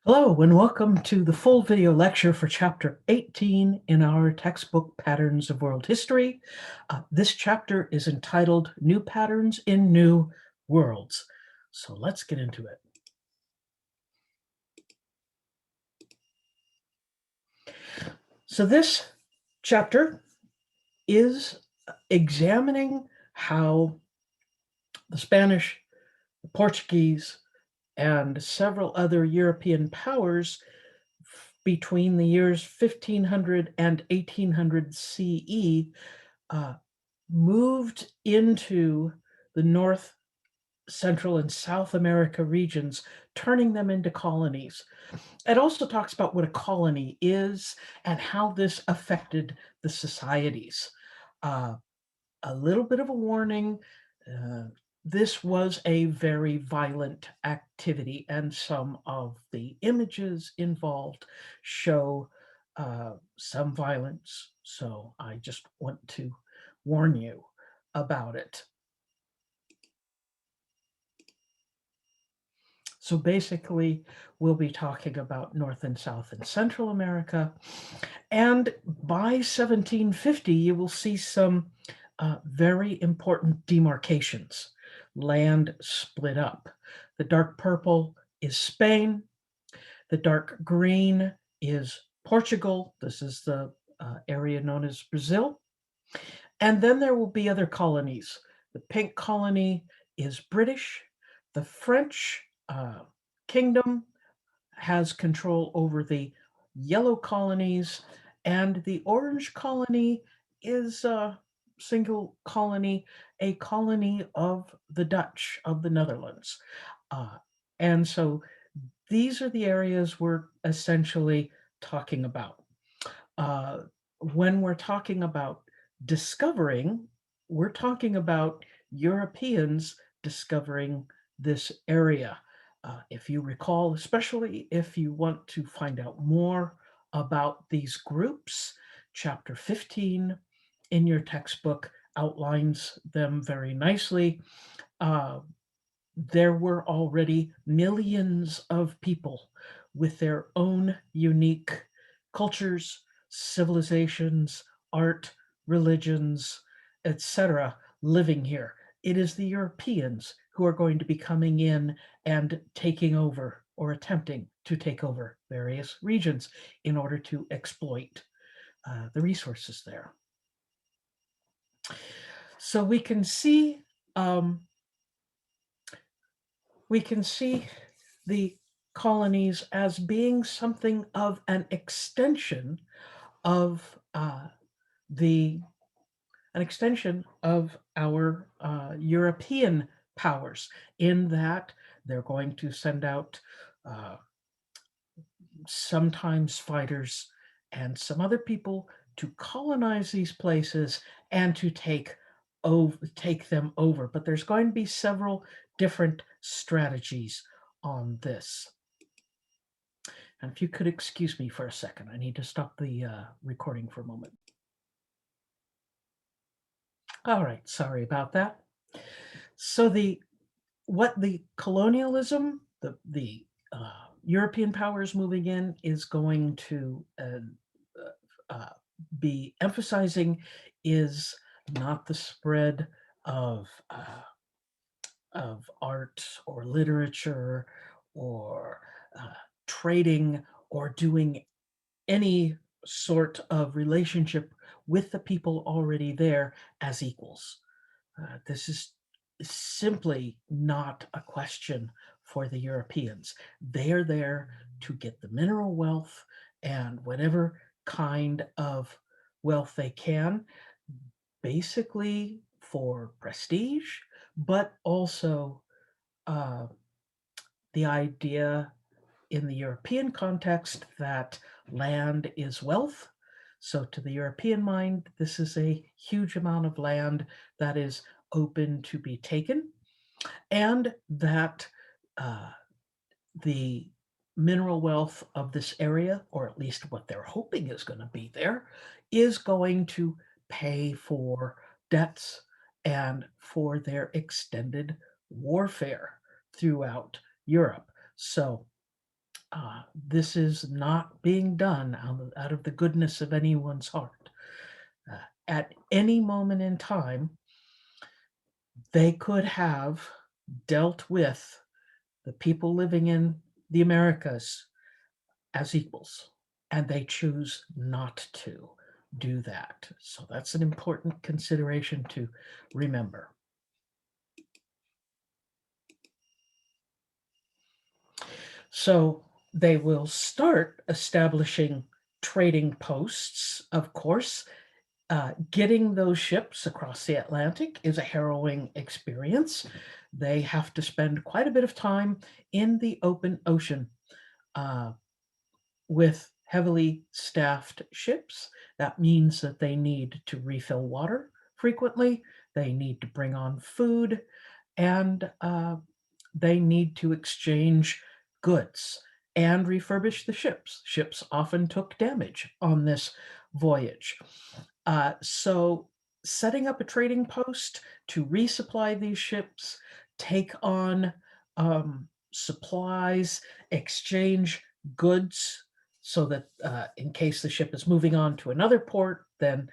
Hello and welcome to the full video lecture for Chapter 18 in our textbook Patterns of World History. This chapter is entitled New Patterns in New Worlds. So let's get into it. So this chapter is examining how the Spanish, the Portuguese, and several other European powers between the years 1500 and 1800 CE moved into the North, Central, and South America regions, turning them into colonies. It also talks about what a colony is and how this affected the societies. A little bit of a warning, this was a very violent activity, and some of the images involved show some violence. So I just want to warn you about it. So basically, we'll be talking about North and South and Central America. And by 1750, you will see some very important demarcations. Land split up. The dark purple is Spain. The dark green is Portugal. This is the area known as Brazil. And then there will be other colonies. The pink colony is British. The French kingdom has control over the yellow colonies, and the orange colony is a single colony, a colony of the Dutch of the Netherlands. And so these are the areas we're essentially talking about. When we're talking about discovering, we're talking about Europeans discovering this area. If you recall, especially if you want to find out more about these groups, chapter 15 in your textbook outlines them very nicely. There were already millions of people with their own unique cultures, civilizations, art, religions, etc., living here. It is the Europeans who are going to be coming in and taking over or attempting to take over various regions in order to exploit the resources there. So we can see the colonies as being something of an extension of our European powers, in that they're going to send out sometimes fighters and some other people to colonize these places and to take them over. But there's going to be several different strategies on this. And if you could excuse me for a second, I need to stop the recording for a moment. All right, sorry about that. So what the colonialism, the European powers moving in is going to be emphasizing is not the spread of art or literature or trading or doing any sort of relationship with the people already there as equals. This is simply not a question for the Europeans. They are there to get the mineral wealth and whatever kind of wealth they can, basically for prestige, but also the idea in the European context that land is wealth. So to the European mind, this is a huge amount of land that is open to be taken, and that the mineral wealth of this area, or at least what they're hoping is going to be there, is going to pay for debts and for their extended warfare throughout Europe. So This is not being done out of the goodness of anyone's heart. At any moment in time, they could have dealt with the people living in the Americas as equals, and they choose not to do that. So that's an important consideration to remember. So they will start establishing trading posts, of course. Getting those ships across the Atlantic is a harrowing experience. They have to spend quite a bit of time in the open ocean uh, with heavily staffed ships. That means that they need to refill water frequently, they need to bring on food, and they need to exchange goods and refurbish the ships. Ships often took damage on this voyage. So setting up a trading post to resupply these ships, take on supplies, exchange goods, so that in case the ship is moving on to another port, then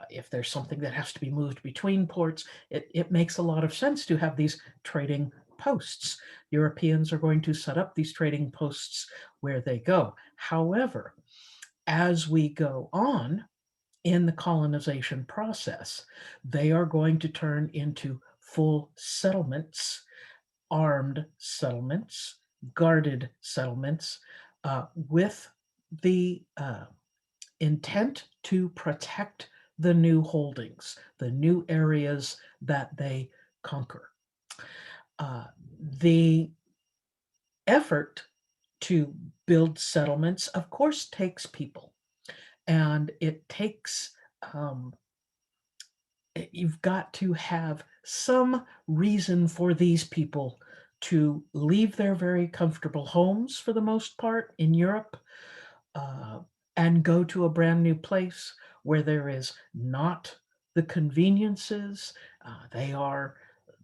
if there's something that has to be moved between ports, it makes a lot of sense to have these trading posts. Europeans are going to set up these trading posts where they go. However, as we go on in the colonization process, they are going to turn into full settlements, armed settlements, guarded settlements, with the intent to protect the new holdings, the new areas that they conquer. The effort to build settlements, of course, takes people, and it takes you've got to have some reason for these people to leave their very comfortable homes for the most part in Europe, uh, and go to a brand new place where there is not the conveniences. They are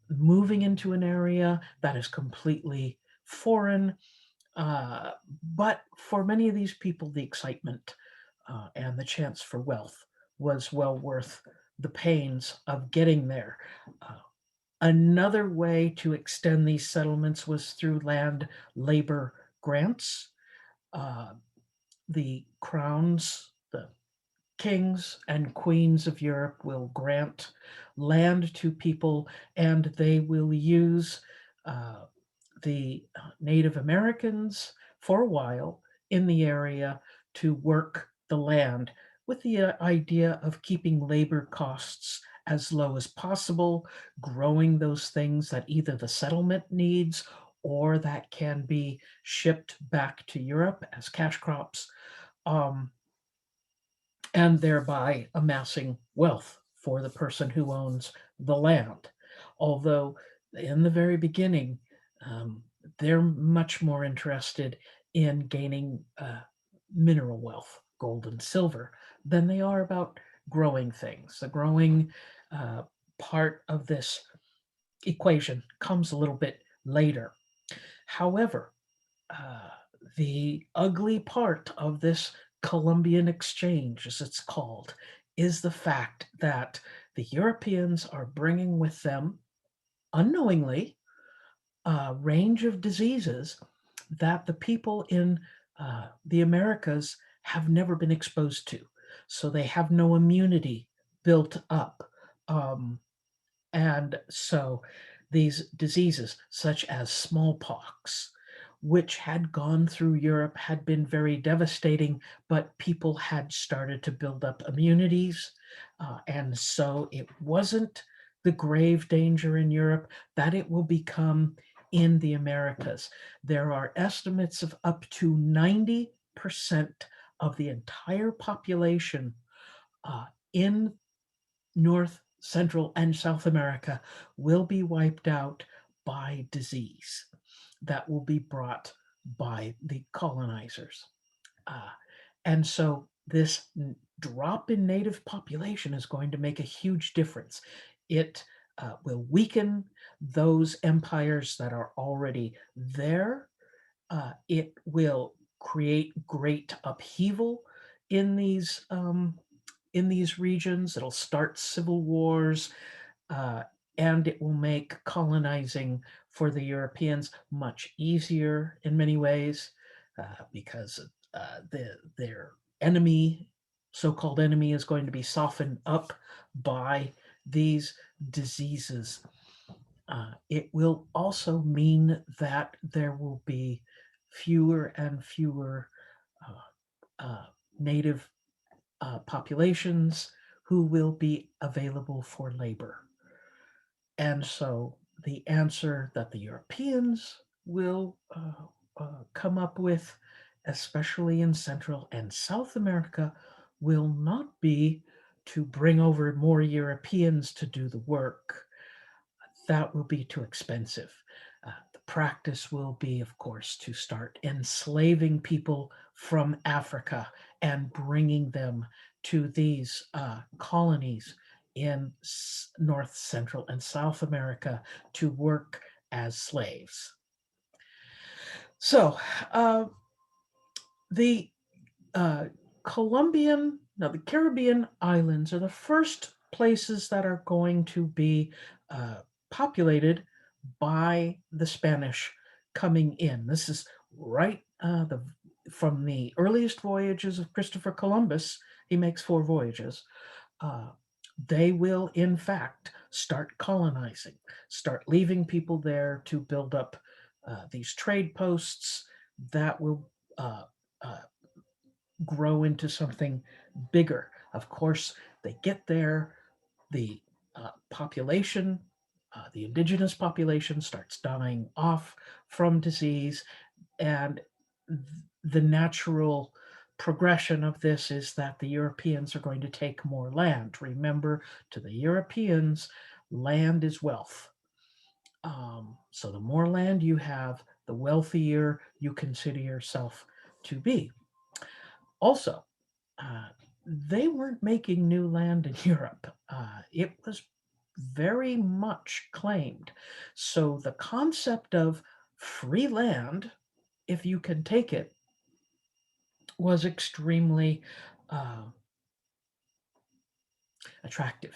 moving into an area that is completely foreign. But for many of these people, the excitement and the chance for wealth was well worth the pains of getting there. Uh, Another way to extend these settlements was through land labor grants. Uh, the crowns, the kings and queens of Europe will grant land to people, and they will use uh, the Native Americans for a while in the area to work the land with the idea of keeping labor costs as low as possible, growing those things that either the settlement needs or that can be shipped back to Europe as cash crops. Um, and thereby amassing wealth for the person who owns the land. Although, in the very beginning, um, they're much more interested in gaining mineral wealth, gold and silver, than they are about growing things. The growing uh, part of this equation comes a little bit later. However, uh, the ugly part of this Columbian exchange, as it's called, is the fact that the Europeans are bringing with them, unknowingly, a range of diseases that the people in the Americas have never been exposed to. So they have no immunity built up. Um, and so these diseases, such as smallpox, which had gone through Europe, had been very devastating, but people had started to build up immunities. And so it wasn't the grave danger in Europe that it will become in the Americas. There are estimates of up to 90% of the entire population in North, Central, and South America will be wiped out by disease that will be brought by the colonizers. Uh, and so this drop in native population is going to make a huge difference. It will weaken those empires that are already there. It will create great upheaval in these regions. It'll start civil wars, uh, and it will make colonizing for the Europeans much easier in many ways, because their enemy, so-called enemy, is going to be softened up by these diseases. It will also mean that there will be fewer and fewer native populations who will be available for labor. And so the answer that the Europeans will come up with, especially in Central and South America, will not be to bring over more Europeans to do the work. That will be too expensive. The practice will be, of course, to start enslaving people from Africa and bringing them to these colonies in North, Central, and South America to work as slaves. So the uh, the Caribbean islands are the first places that are going to be populated by the Spanish coming in. This is right from the earliest voyages of Christopher Columbus. He makes 4 voyages. Uh, they will, in fact, start colonizing, start leaving people there to build up these trade posts that will uh, uh, grow into something bigger. Of course, they get there, the population, the indigenous population starts dying off from disease, and the natural progression of this is that the Europeans are going to take more land. Remember, to the Europeans, land is wealth. So the more land you have, the wealthier you consider yourself to be. Also, they weren't making new land in Europe. It was very much claimed. So the concept of free land, if you can take it, was extremely uh, attractive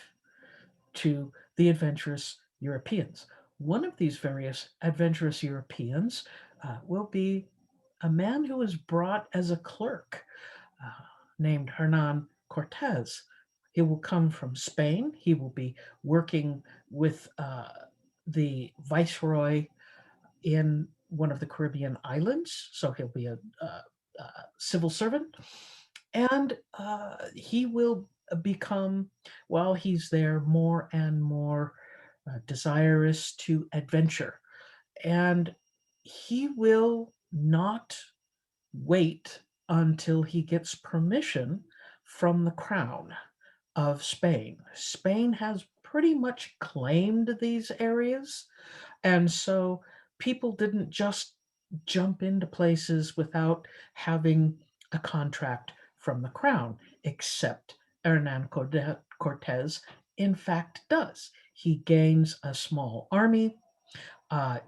to the adventurous Europeans. One of these various adventurous Europeans will be a man who was brought as a clerk uh, named Hernan Cortez. He will come from Spain. He will be working with the viceroy in one of the Caribbean islands, so he'll be a civil servant. And he will become, while he's there, more and more desirous to adventure. And he will not wait until he gets permission from the crown of Spain. Spain has pretty much claimed these areas, and so people didn't just jump into places without having a contract from the crown, except Hernan Cortez, in fact, does. He gains a small army,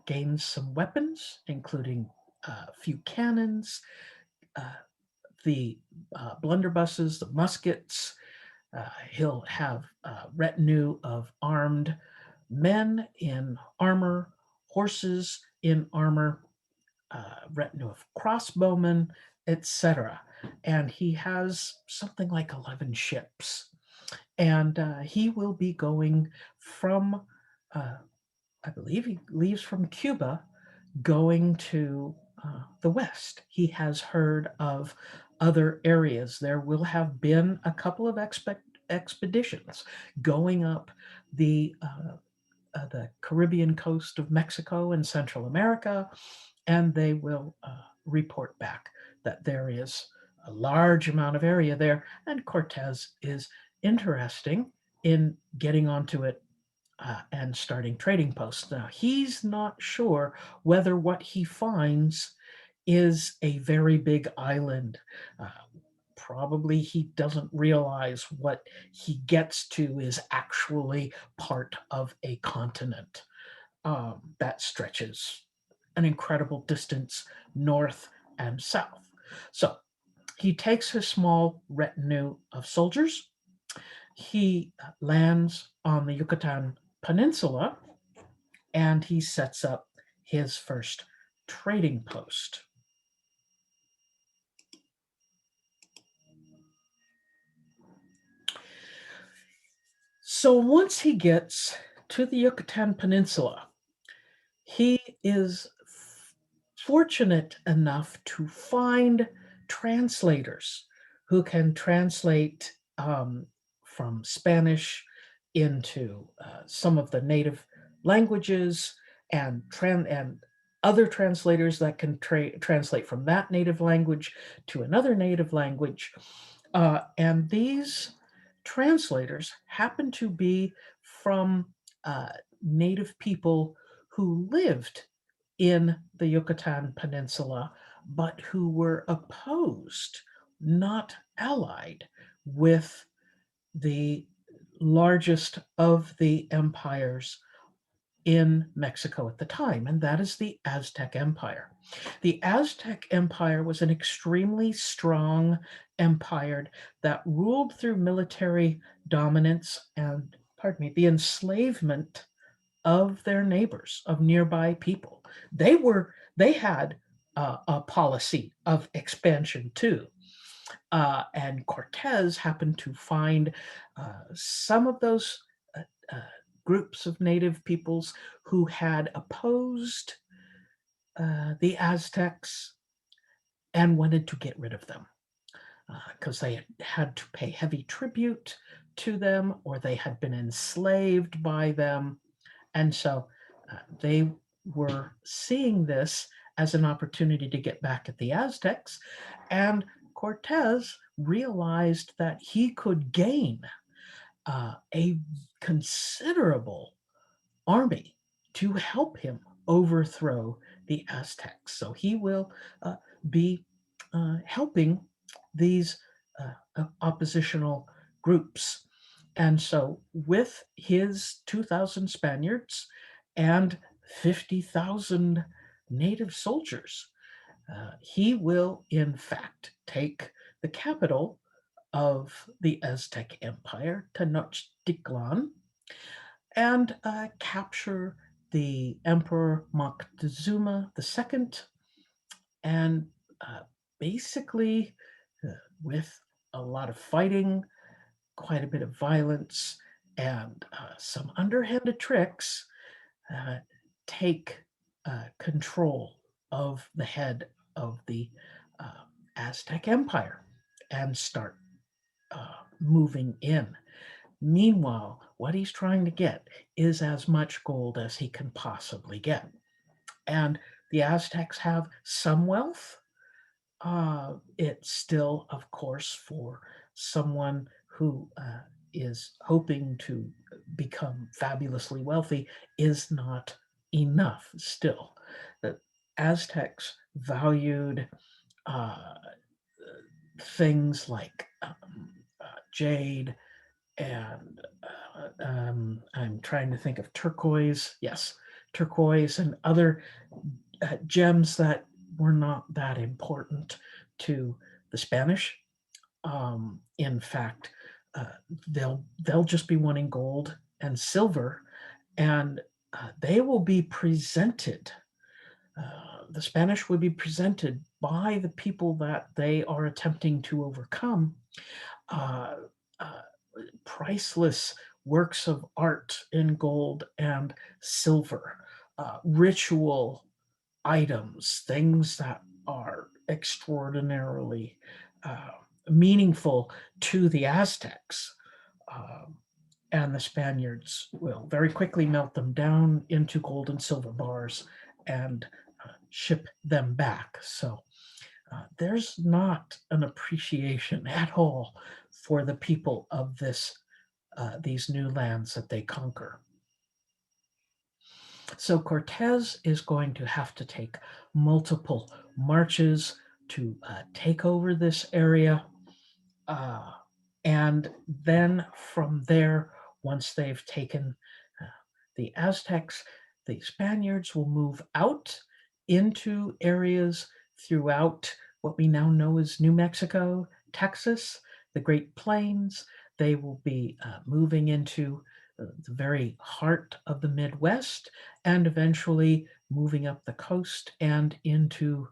gains some weapons, including a few cannons, uh, the blunderbusses, the muskets. He'll have a retinue of armed men in armor, horses in armor, retinue of crossbowmen, etc. And he has something like 11 ships. And he will be going from, I believe he leaves from Cuba, going to the West. He has heard of other areas. There will have been a couple of expeditions going up the Caribbean coast of Mexico and Central America, and they will report back that there is a large amount of area there, and Cortez is interesting in getting onto it and starting trading posts. Now, he's not sure whether what he finds is a very big island. Uh, Probably he doesn't realize what he gets to is actually part of a continent that stretches an incredible distance north and south. So he takes his small retinue of soldiers. He lands on the Yucatan Peninsula and he sets up his first trading post. So once he gets to the Yucatan Peninsula, he is fortunate enough to find translators who can translate from Spanish into some of the native languages, and other translators that can translate from that native language to another native language. And these translators happen to be from native people who lived in the Yucatan Peninsula, but who were opposed, not allied, with the largest of the empires in Mexico at the time, and that is the Aztec Empire. The Aztec Empire was an extremely strong empire that ruled through military dominance and, pardon me, the enslavement of their neighbors, of nearby people. They had a policy of expansion too. And Cortez happened to find some of those uh, groups of native peoples who had opposed the Aztecs and wanted to get rid of them because they had to pay heavy tribute to them, or they had been enslaved by them. And so they were seeing this as an opportunity to get back at the Aztecs. And Cortez realized that he could gain a considerable army to help him overthrow the Aztecs. So he will be helping these oppositional groups. And so, with his 2,000 Spaniards and 50,000 native soldiers, he will, in fact, take the capital of the Aztec Empire, Tenochtitlan, and capture the Emperor Moctezuma II, and basically, with a lot of fighting, quite a bit of violence, and some underhanded tricks, take control of the head of the Aztec Empire and start moving in. Meanwhile, what he's trying to get is as much gold as he can possibly get. And the Aztecs have some wealth. It's still, of course, for someone who is hoping to become fabulously wealthy, is not enough still. The Aztecs valued things like jade and I'm trying to think of turquoise. Yes, turquoise and other gems that were not that important to the Spanish. In fact, they'll just be wanting gold and silver, and they will be presented. The Spanish would be presented by the people that they are attempting to overcome uh, uh, priceless works of art in gold and silver, ritual items, things that are extraordinarily meaningful to the Aztecs. And the Spaniards will very quickly melt them down into gold and silver bars and ship them back. So there's not an appreciation at all for the people of these new lands that they conquer. So Cortez is going to have to take multiple marches to take over this area. And then from there, once they've taken the Aztecs, the Spaniards will move out into areas throughout what we now know as New Mexico, Texas, the Great Plains. They will be moving into the very heart of the Midwest and eventually moving up the coast and into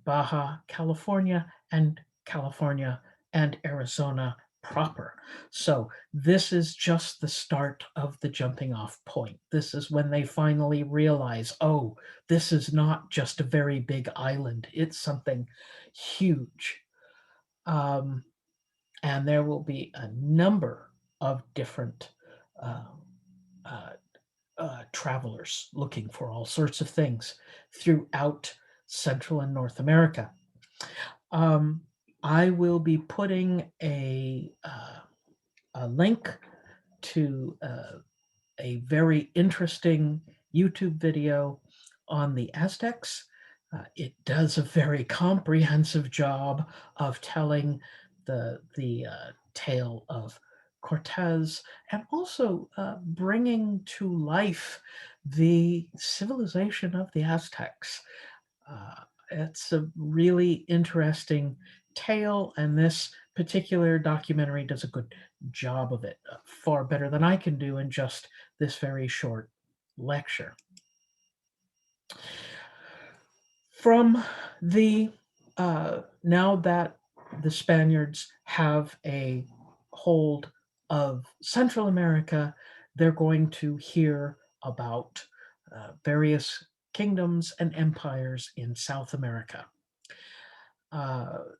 Baja California and Arizona proper. So this is just the start of the jumping off point. This is when they finally realize, oh, this is not just a very big island, it's something huge. Um, and there will be a number of different uh, uh, travelers looking for all sorts of things throughout Central and North America. Um, I will be putting a link to a very interesting YouTube video on the Aztecs. It does a very comprehensive job of telling the tale of Cortez and also bringing to life the civilization of the Aztecs. It's a really interesting tale, and this particular documentary does a good job of it, far better than I can do in just this very short lecture. From the now that the Spaniards have a hold of Central America, they're going to hear about various kingdoms and empires in South America.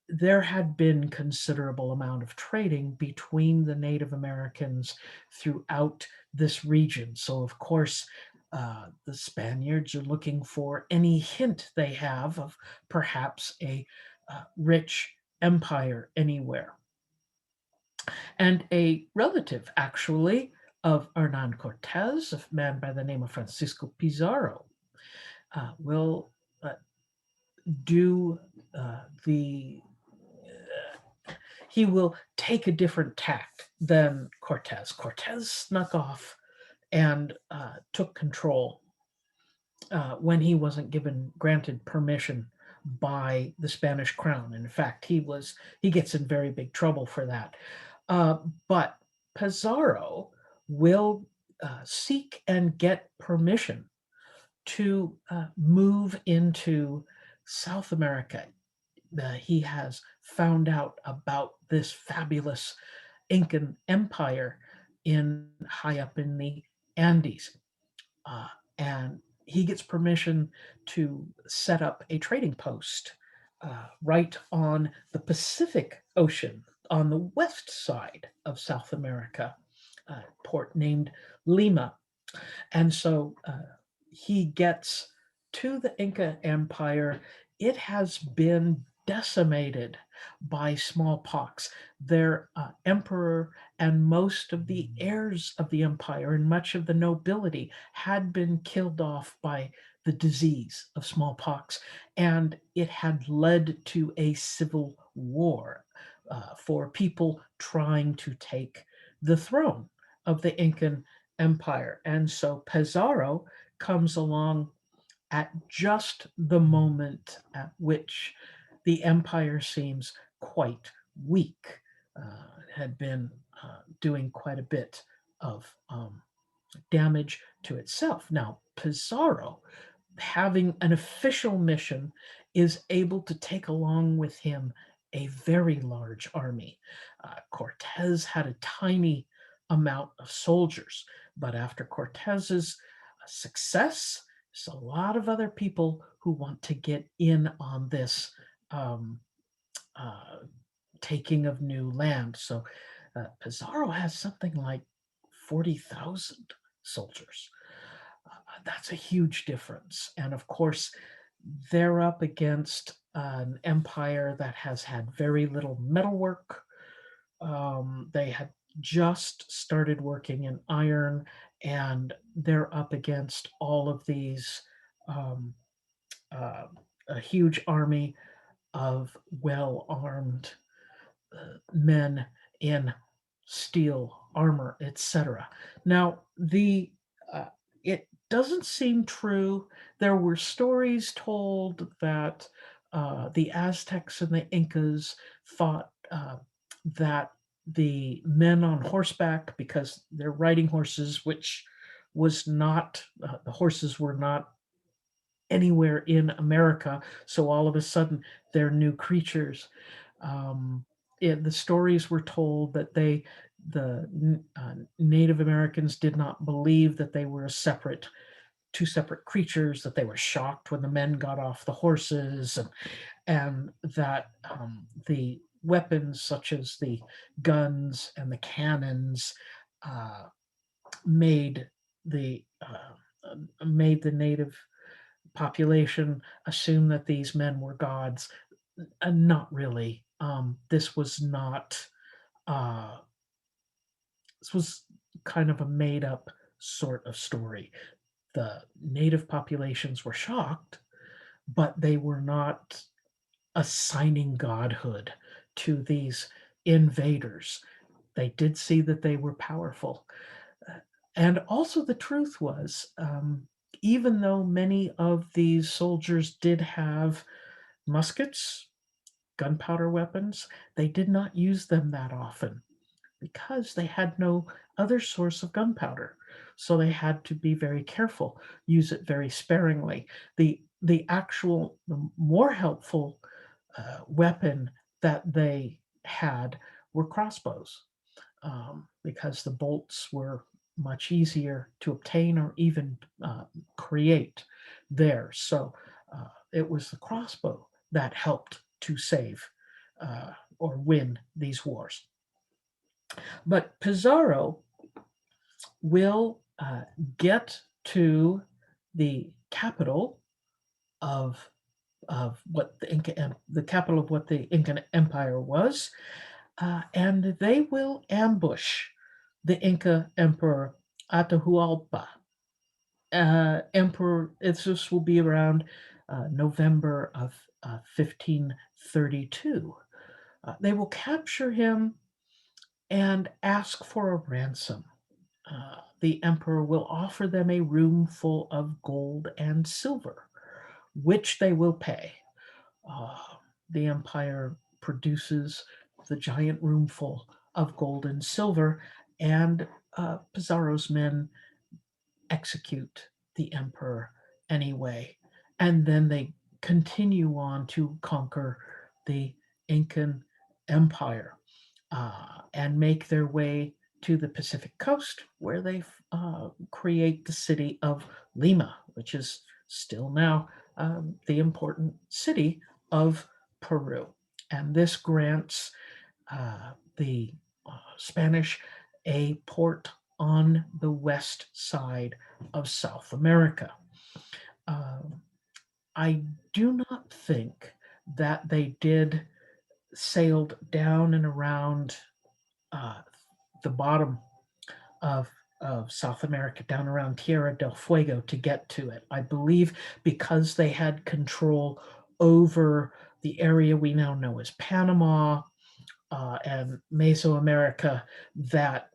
There had been considerable amount of trading between the Native Americans throughout this region. So, of course, the Spaniards are looking for any hint they have of perhaps a rich empire anywhere. And a relative, actually, of Hernan Cortez, a man by the name of Francisco Pizarro, will do the he will take a different tack than Cortez. Cortez snuck off and took control when he wasn't granted permission by the Spanish crown. In fact, he gets in very big trouble for that. But Pizarro will seek and get permission to move into South America. He has found out about this fabulous Incan empire high up in the Andes. And he gets permission to set up a trading post right on the Pacific Ocean on the west side of South America, a port named Lima. And so he gets to the Inca Empire. It has been decimated by smallpox. Their emperor and most of the heirs of the empire and much of the nobility had been killed off by the disease of smallpox, and it had led to a civil war for people trying to take the throne of the Incan Empire. And so Pizarro comes along at just the moment at which the empire seems quite weak. Had been doing quite a bit of damage to itself. Now, Pizarro, having an official mission, is able to take along with him a very large army. Cortez had a tiny amount of soldiers, but after Cortez's success, there's a lot of other people who want to get in on this um, uh, taking of new land. So Pizarro has something like 40,000 soldiers. That's a huge difference. And of course, they're up against an empire that has had very little metalwork. They had just started working in iron, and they're up against all of these um, a huge army of well armed men in steel armor, etc. Now, it doesn't seem true. There were stories told that The Aztecs and the Incas thought that the men on horseback, because they're riding horses, which was not, the horses were not anywhere in America. So all of a sudden, they're new creatures. The stories were told that the Native Americans did not believe that they were two separate creatures, that they were shocked when the men got off the horses, and that the weapons such as the guns and the cannons uh, made the native population assume that these men were gods. Not really. This was not. Uh, this was kind of a made up sort of story. The native populations were shocked, but they were not assigning godhood to these invaders. They did see that they were powerful. And also, the truth was, even though many of these soldiers did have muskets, gunpowder weapons, they did not use them that often because they had no other source of gunpowder. So they had to be very careful, use it very sparingly. The more helpful weapon that they had were crossbows, because the bolts were much easier to obtain or even create there. So it was the crossbow that helped to save or win these wars. But Pizarro will get to the capital of what the capital of what the Inca Empire was, and they will ambush the Inca Emperor Atahualpa. This will be around November of 1532. They will capture him and ask for a ransom. The emperor will offer them a room full of gold and silver, which they will pay. The empire produces the giant room full of gold and silver, and Pizarro's men execute the emperor anyway. And then they continue on to conquer the Incan Empire and make their way to the Pacific coast, where they create the city of Lima, which is still now the important city of Peru. And this grants the Spanish a port on the west side of South America. I do not think that they did sailed down and around the bottom of South America, down around Tierra del Fuego to get to it. I believe because they had control over the area we now know as Panama and Mesoamerica, that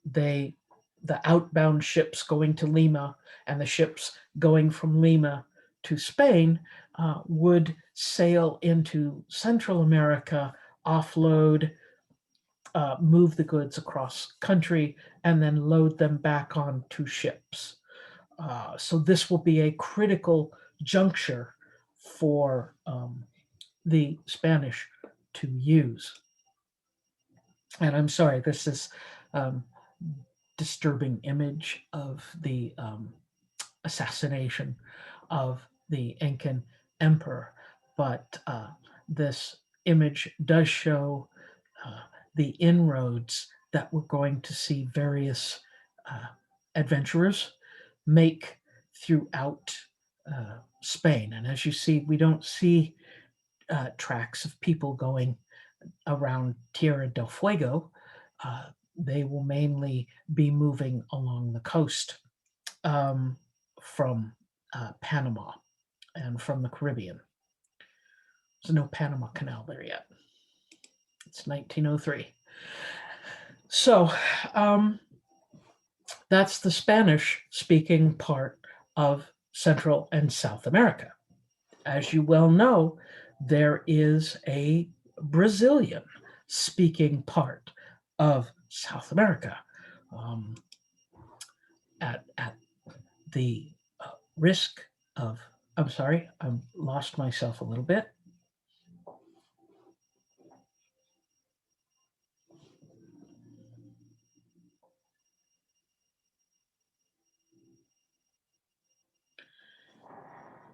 the outbound ships going to Lima and the ships going from Lima to Spain would sail into Central America, offload, move the goods across country, and then load them back onto ships. So this will be a critical juncture for the Spanish to use. And I'm sorry, this is disturbing image of the assassination of the Incan emperor, but this image does show the inroads that we're going to see various adventurers make throughout Spain. And as you see, we don't see tracks of people going around Tierra del Fuego. They will mainly be moving along the coast from Panama and from the Caribbean. There's no Panama Canal there yet. It's 1903. So that's the Spanish speaking part of Central and South America. as you well know, there is a Brazilian speaking part of South America. Um, at the risk of, I'm sorry, I've lost myself a little bit.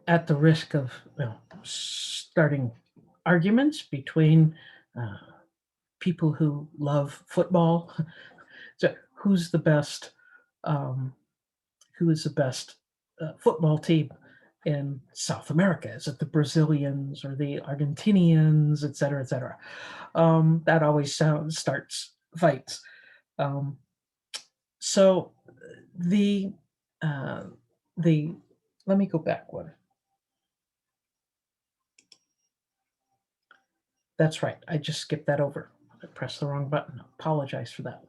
At the risk of, starting arguments between uh, people who love football. So who's the best? Um, who is the best football team in South America? Is it the Brazilians or the Argentinians, et cetera, et cetera? That always starts fights. Um, so the uh, the let me go back one. That's right. I just skipped that over. I pressed the wrong button. Apologize for that.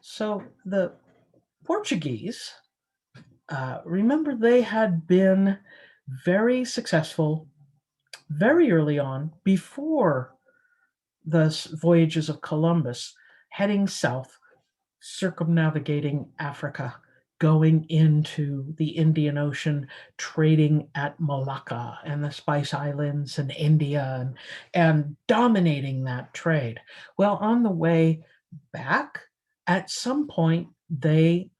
So the Portuguese, remember, they had been very successful very early on before the voyages of Columbus, heading south, circumnavigating Africa, going into the Indian Ocean, trading at Malacca and the Spice Islands and India, and dominating that trade. Well, on the way back, at some point, they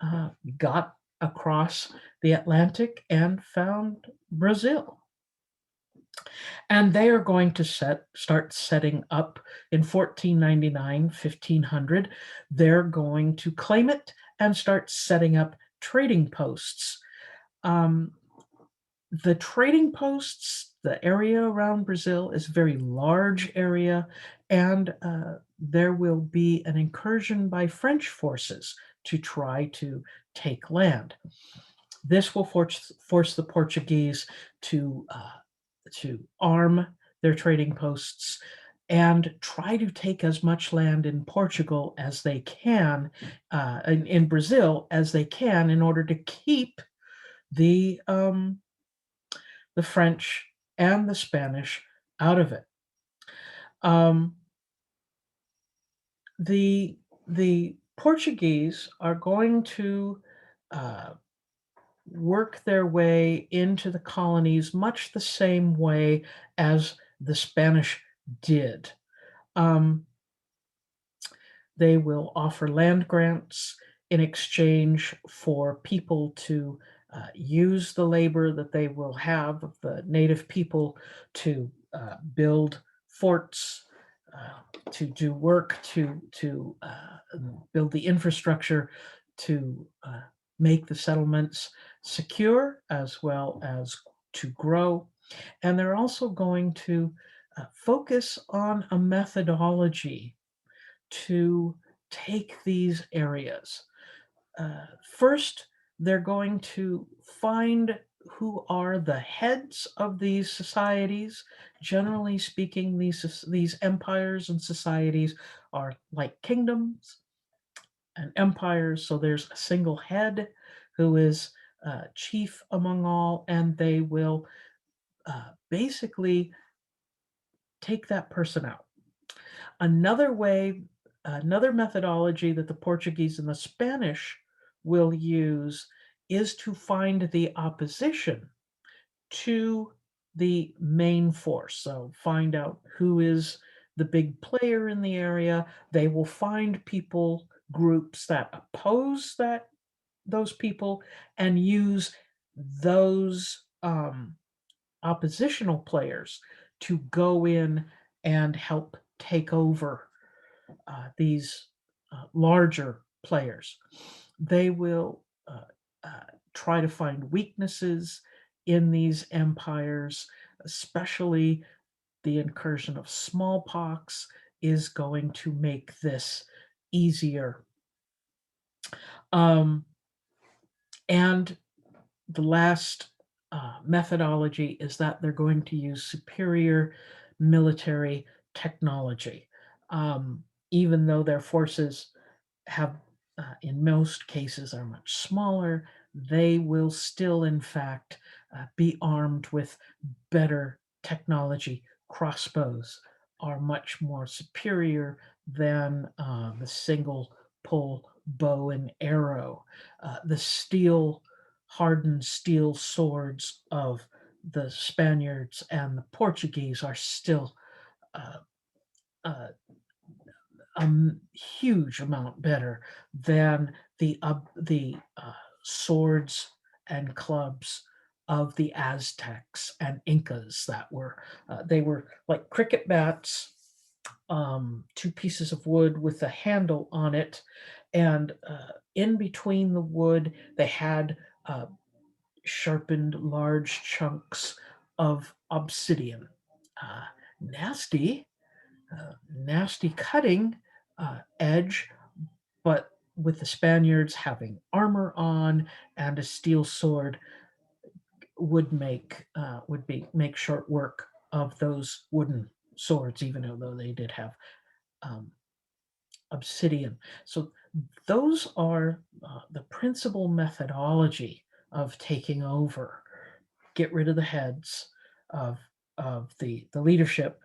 got across the Atlantic and found Brazil. And they are going to start setting up in 1499, 1500. They're going to claim it and start setting up trading posts. Um, the trading posts, the area around Brazil is a very large area, and there will be an incursion by French forces to try to take land. This will force the Portuguese to arm their trading posts and try to take as much land in Portugal as they can, in Brazil as they can, in order to keep the French and the Spanish out of it. Um, the Portuguese are going to uh, work their way into the colonies much the same way as the Spanish did. Um, they will offer land grants in exchange for people to use the labor that they will have of the native people to build forts, to do work, to build the infrastructure, to make the settlements secure as well as to grow. And they're also going to focus on a methodology to take these areas. First, they're going to find who are the heads of these societies. Generally speaking, these empires and societies are like kingdoms and empires. So there's a single head who is chief among all, and they will basically take that person out. Another way, another methodology that the Portuguese and the Spanish will use is to find the opposition to the main force. So find out who is the big player in the area. They will find people, groups that oppose those people, and use those oppositional players to go in and help take over these larger players. They will try to find weaknesses in these empires, especially the incursion of smallpox is going to make this easier. Um, and the last methodology is that they're going to use superior military technology. Even though their forces have, in most cases, are much smaller, they will still, in fact, be armed with better technology. Crossbows are much more superior than the single pull bow and arrow. The hardened steel swords of the Spaniards and the Portuguese are still uh, uh, a huge amount better than the swords and clubs of the Aztecs and Incas. They were like cricket bats, two pieces of wood with a handle on it, and in between the wood they had sharpened large chunks of obsidian. Uh, nasty, nasty cutting edge, but with the Spaniards having armor on and a steel sword would make short work of those wooden swords, even though they did have um, obsidian. So those are the principal methodology of taking over. Get rid of the heads of the leadership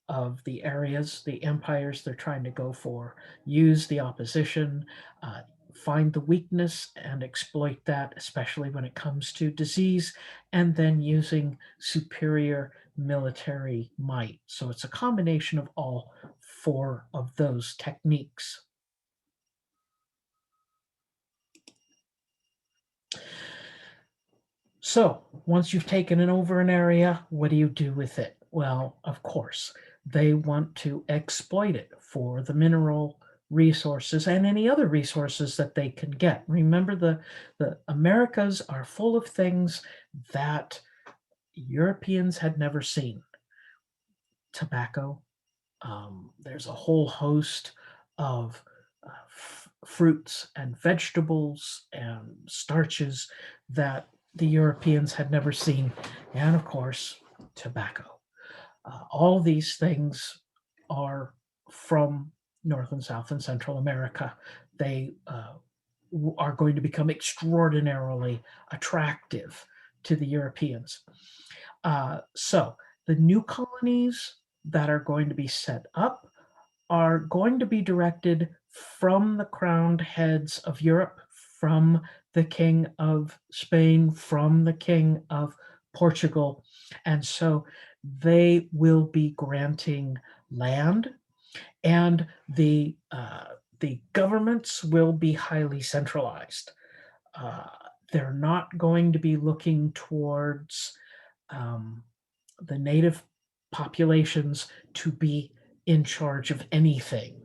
of the areas, the empires they're trying to go for, use the opposition, uh, find the weakness and exploit that, especially when it comes to disease, and then using superior military might. So it's a combination of all four of those techniques. So once you've taken it over an area, what do you do with it? Well, of course, they want to exploit it for the mineral resources and any other resources that they can get. Remember, the Americas are full of things that Europeans had never seen. Tobacco. There's a whole host of fruits and vegetables and starches that the Europeans had never seen, and of course, tobacco. All these things are from North and South and Central America. They are going to become extraordinarily attractive to the Europeans. So the new colonies that are going to be set up are going to be directed from the crowned heads of Europe, from the King of Spain, from the King of Portugal. And so they will be granting land, and the governments will be highly centralized. Uh, they're not going to be looking towards um, the native populations to be in charge of anything.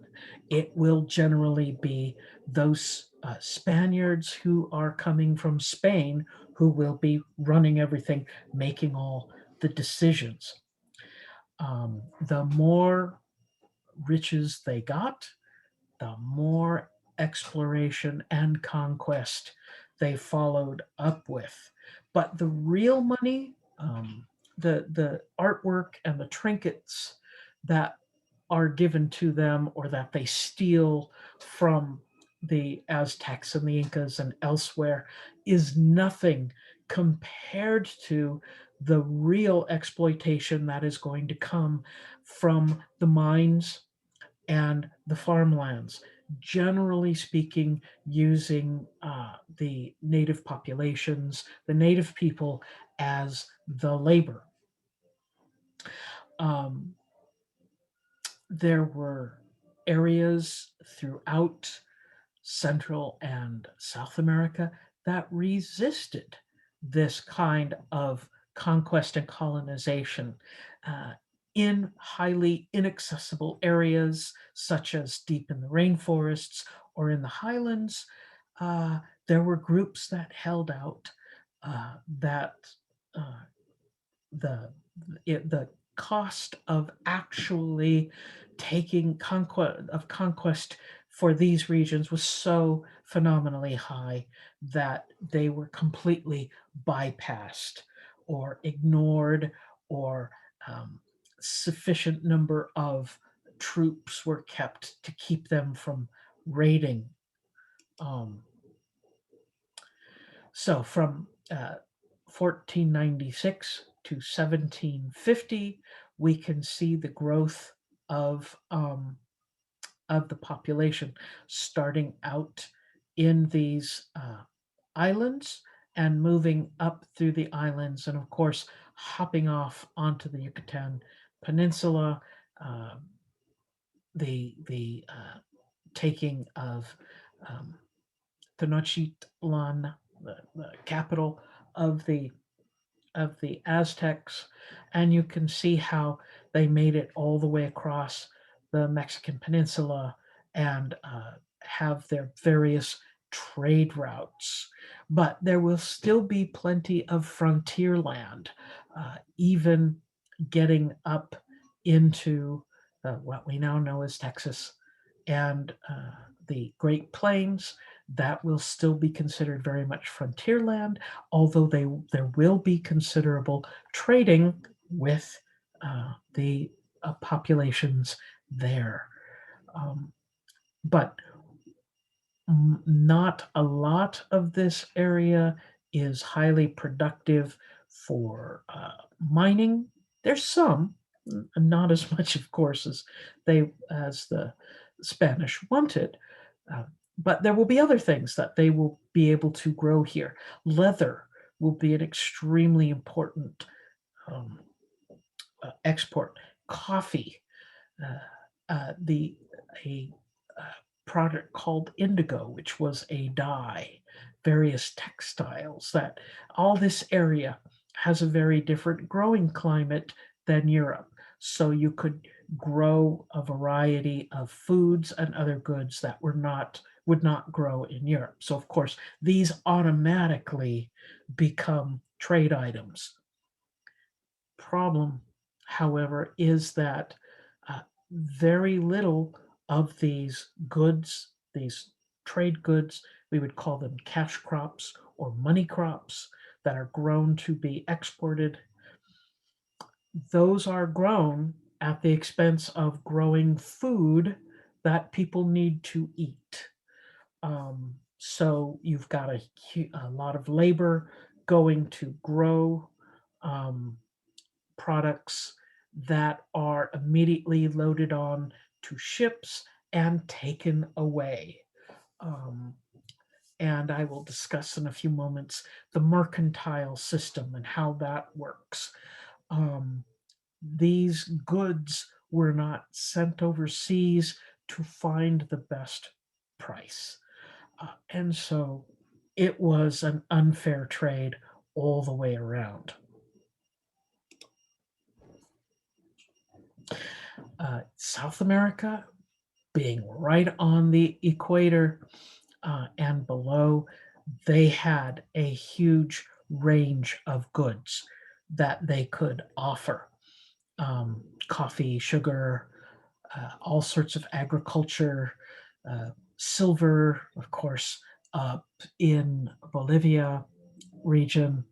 It will generally be those Spaniards who are coming from Spain who will be running everything, making all the decisions. The more riches they got, the more exploration and conquest they followed up with. But the real money, the artwork and the trinkets that are given to them or that they steal from the Aztecs and the Incas and elsewhere, is nothing compared to the real exploitation that is going to come from the mines and the farmlands, generally speaking, using the native populations, the native people, as the labor. Um, there were areas throughout Central and South America that resisted this kind of conquest and colonization. Uh, in highly inaccessible areas, such as deep in the rainforests or in the highlands, uh, there were groups that held out that uh, the cost of actually taking conquest for these regions was so phenomenally high that they were completely bypassed or ignored, or sufficient number of troops were kept to keep them from raiding. Um, so from 1496 to 1750, we can see the growth of the population starting out in these islands and moving up through the islands, and of course, hopping off onto the Yucatan Peninsula, uh, the taking of um, Tenochtitlan, the capital of the Aztecs, and you can see how they made it all the way across the Mexican peninsula and have their various trade routes. But there will still be plenty of frontier land, even getting up into what we now know as Texas and the Great Plains. That will still be considered very much frontier land, although there will be considerable trading with the populations there. But not a lot of this area is highly productive for mining. There's some, not as much, of course, as the Spanish wanted. Uh, but there will be other things that they will be able to grow here. Leather will be an extremely important um, export. Coffee, the a product called indigo, which was a dye, various textiles. That all this area has a very different growing climate than Europe. So you could grow a variety of foods and other goods that would not grow in Europe. So of course, these automatically become trade items. Problem, however, is that very little of these goods, these trade goods, we would call them cash crops or money crops that are grown to be exported. Those are grown at the expense of growing food that people need to eat. So you've got a lot of labor going to grow products that are immediately loaded on to ships and taken away. Um, and I will discuss in a few moments the mercantile system and how that works. These goods were not sent overseas to find the best price. And so it was an unfair trade all the way around. South America, being right on the equator and below, they had a huge range of goods that they could offer. Coffee, sugar, all sorts of agriculture, silver, of course, up in Bolivia region,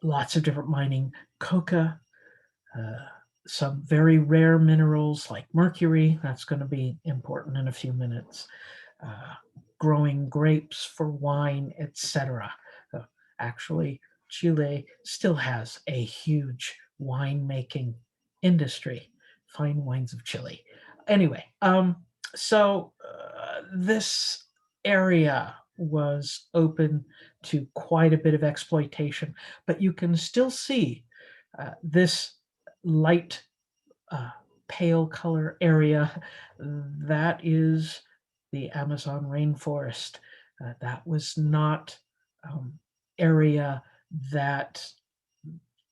lots of different mining, coca, some very rare minerals like mercury. That's going to be important in a few minutes. Growing grapes for wine, etc. Actually, Chile still has a huge winemaking industry. Fine wines of Chile. Anyway, so this area was open to quite a bit of exploitation, but you can still see this light pale color area. That is the Amazon rainforest. That was not area that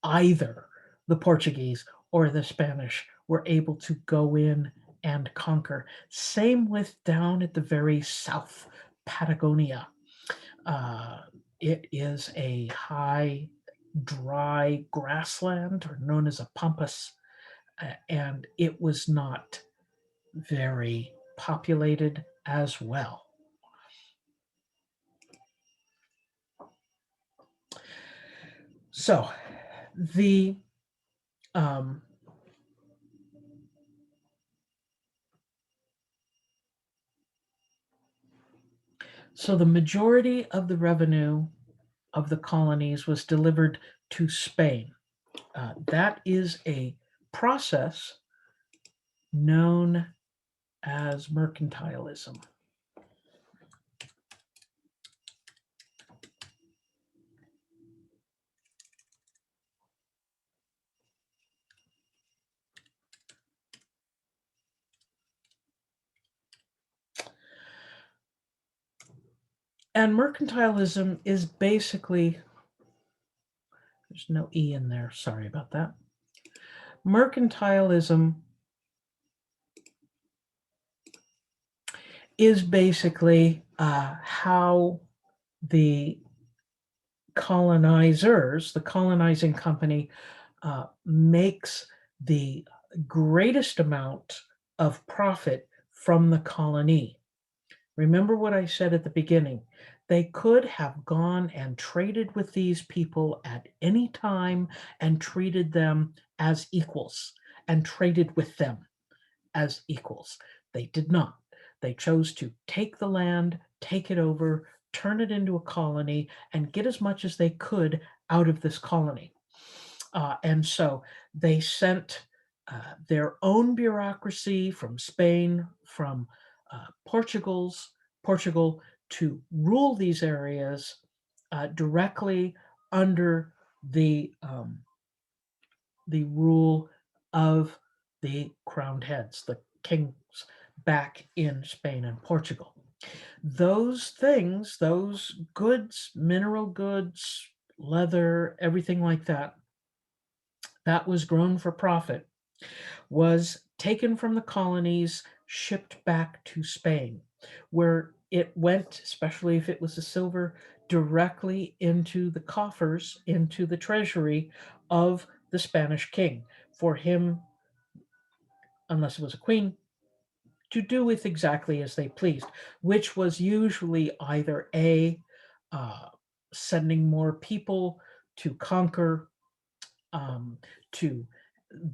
either the Portuguese or the Spanish were able to go in and conquer. Same with down at the very south, Patagonia. It is a high, dry grassland, or known as a pampas, and it was not very populated as well. So the so the majority of the revenue of the colonies was delivered to Spain. That is a process known as mercantilism. And mercantilism is basically, there's no E in there, sorry about that. Mercantilism is basically how the colonizers, the colonizing company, makes the greatest amount of profit from the colony. Remember what I said at the beginning. They could have gone and traded with these people at any time and treated them as equals and traded with them as equals. They did not. They chose to take the land, take it over, turn it into a colony, and get as much as they could out of this colony. And so they sent their own bureaucracy from Spain, from Portugal to rule these areas directly under the rule of the crowned heads, the kings back in Spain and Portugal. Those things, those goods, mineral goods, leather, everything like that, that was grown for profit, was taken from the colonies, shipped back to Spain, where it went, especially if it was a silver, directly into the coffers, into the treasury of the Spanish king, for him, unless it was a queen, to do with exactly as they pleased, which was usually either uh, sending more people to conquer, to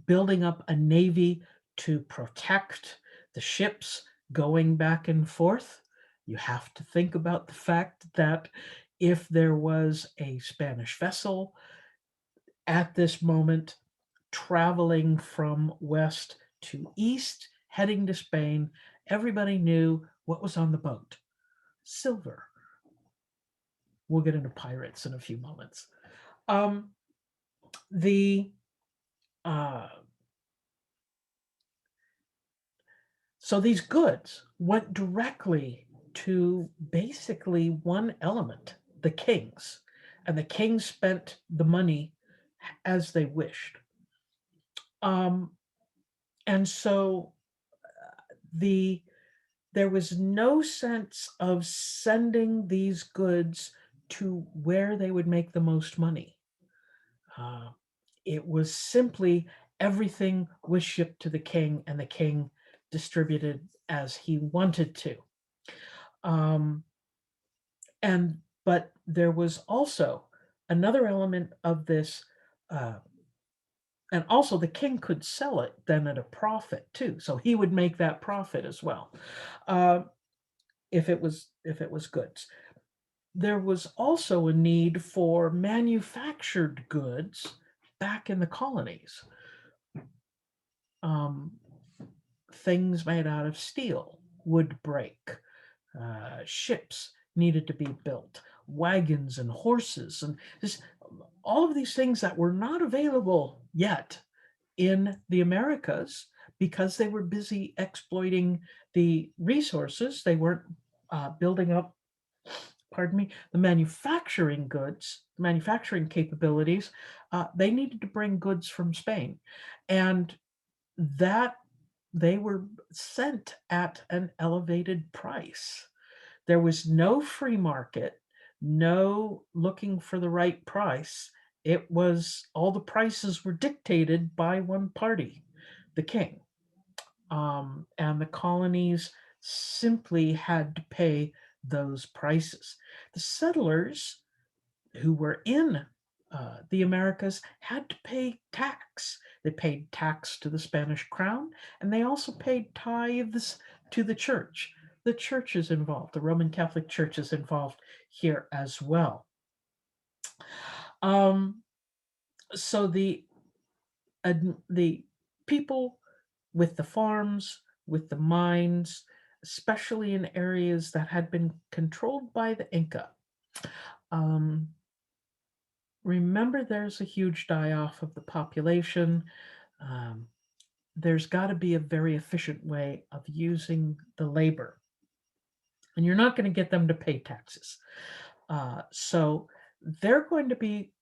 building up a navy to protect the ships going back and forth. You have to think about the fact that if there was a Spanish vessel at this moment traveling from west to east, heading to Spain, everybody knew what was on the boat: silver. We'll get into pirates in a few moments. The So these goods went directly to basically one element, the kings, and the kings spent the money as they wished. And so there was no sense of sending these goods to where they would make the most money. It was simply everything was shipped to the king, and the king distributed as he wanted to. But there was also another element of this, and also the king could sell it then at a profit too, so he would make that profit as well, if it was goods. There was also a need for manufactured goods back in the colonies. Things made out of steel would break. Ships needed to be built, wagons and horses, and all of these things that were not available yet in the Americas because they were busy exploiting the resources. They weren't building up, the manufacturing goods, manufacturing capabilities. They needed to bring goods from Spain, and that they were sent at an elevated price. There was no free market, no looking for the right price. It was all the prices were dictated by one party, the king. And the colonies simply had to pay those prices. The settlers who were in the Americas had to pay tax. They paid tax to the Spanish crown, and they also paid tithes to the church. The church is involved. The Roman Catholic Church is involved here as well. Um, so the people with the farms, with the mines, especially in areas that had been controlled by the Inca. Um, Remember, there's a huge die off of the population. Um, there's got to be a very efficient way of using the labor, and you're not going to get them to pay taxes. So they're going to be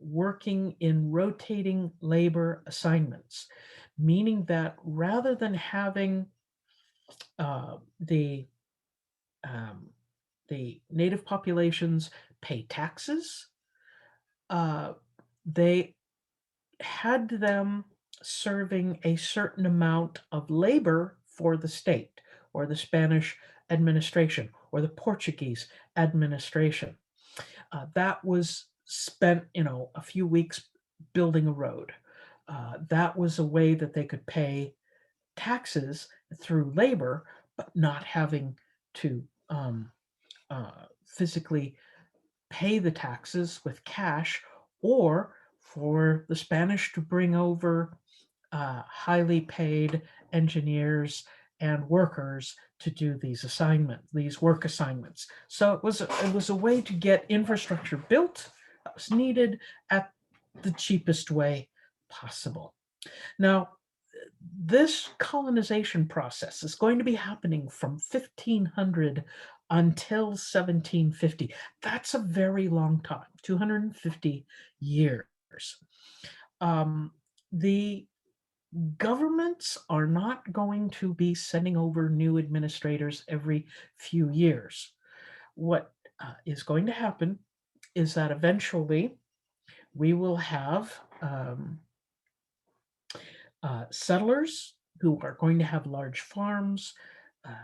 working in rotating labor assignments, meaning that rather than having uh, the um, the native populations pay taxes, uh, they had them serving a certain amount of labor for the state or the Spanish administration or the Portuguese administration. That was spent, a few weeks building a road. That was a way that they could pay taxes through labor, but not having to physically pay the taxes with cash, or for the Spanish to bring over highly paid engineers and workers to do these work assignments. So it was a way to get infrastructure built that was needed at the cheapest way possible. Now, this colonization process is going to be happening from 1500 until 1750. That's a very long time, 250 years. The governments are not going to be sending over new administrators every few years. What is going to happen is that eventually we will have settlers who are going to have large farms. Uh,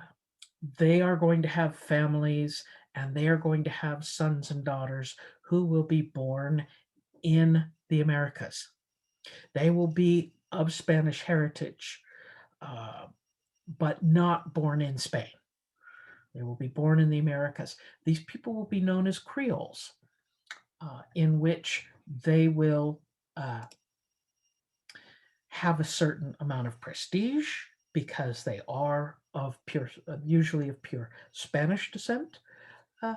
they are going to have families, and they are going to have sons and daughters who will be born in the Americas. They will be of Spanish heritage, uh, but not born in Spain. They will be born in the Americas. These people will be known as Creoles, in which they will have a certain amount of prestige because they are usually of pure Spanish descent. Uh,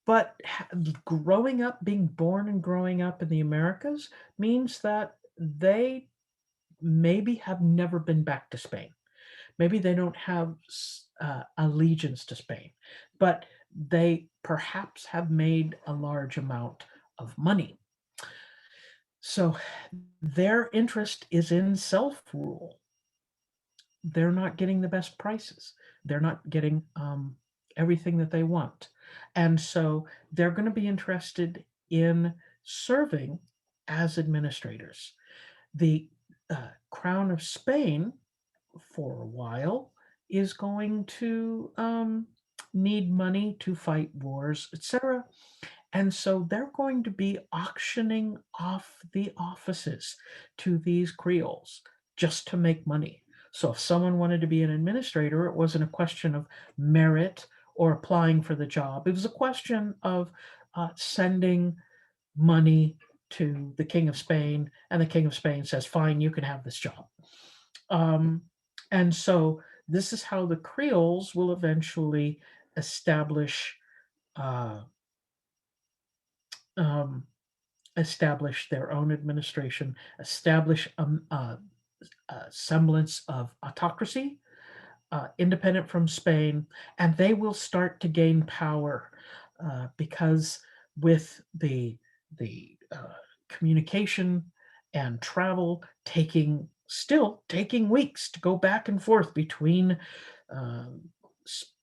but growing up, being born and growing up in the Americas means that they maybe have never been back to Spain. Maybe they don't have allegiance to Spain, but they perhaps have made a large amount of money. So their interest is in self rule. They're not getting the best prices. They're not getting everything that they want. And so they're going to be interested in serving as administrators. The Crown of Spain, for a while, is going to need money to fight wars, etc. And so they're going to be auctioning off the offices to these Creoles just to make money. So if someone wanted to be an administrator, it wasn't a question of merit or applying for the job. It was a question of sending money to the King of Spain, and the King of Spain says, fine, you can have this job. And so this is how the Creoles will eventually establish uh, um, establish their own administration, establish a semblance of autocracy, independent from Spain, and they will start to gain power because with the communication and travel still taking weeks to go back and forth between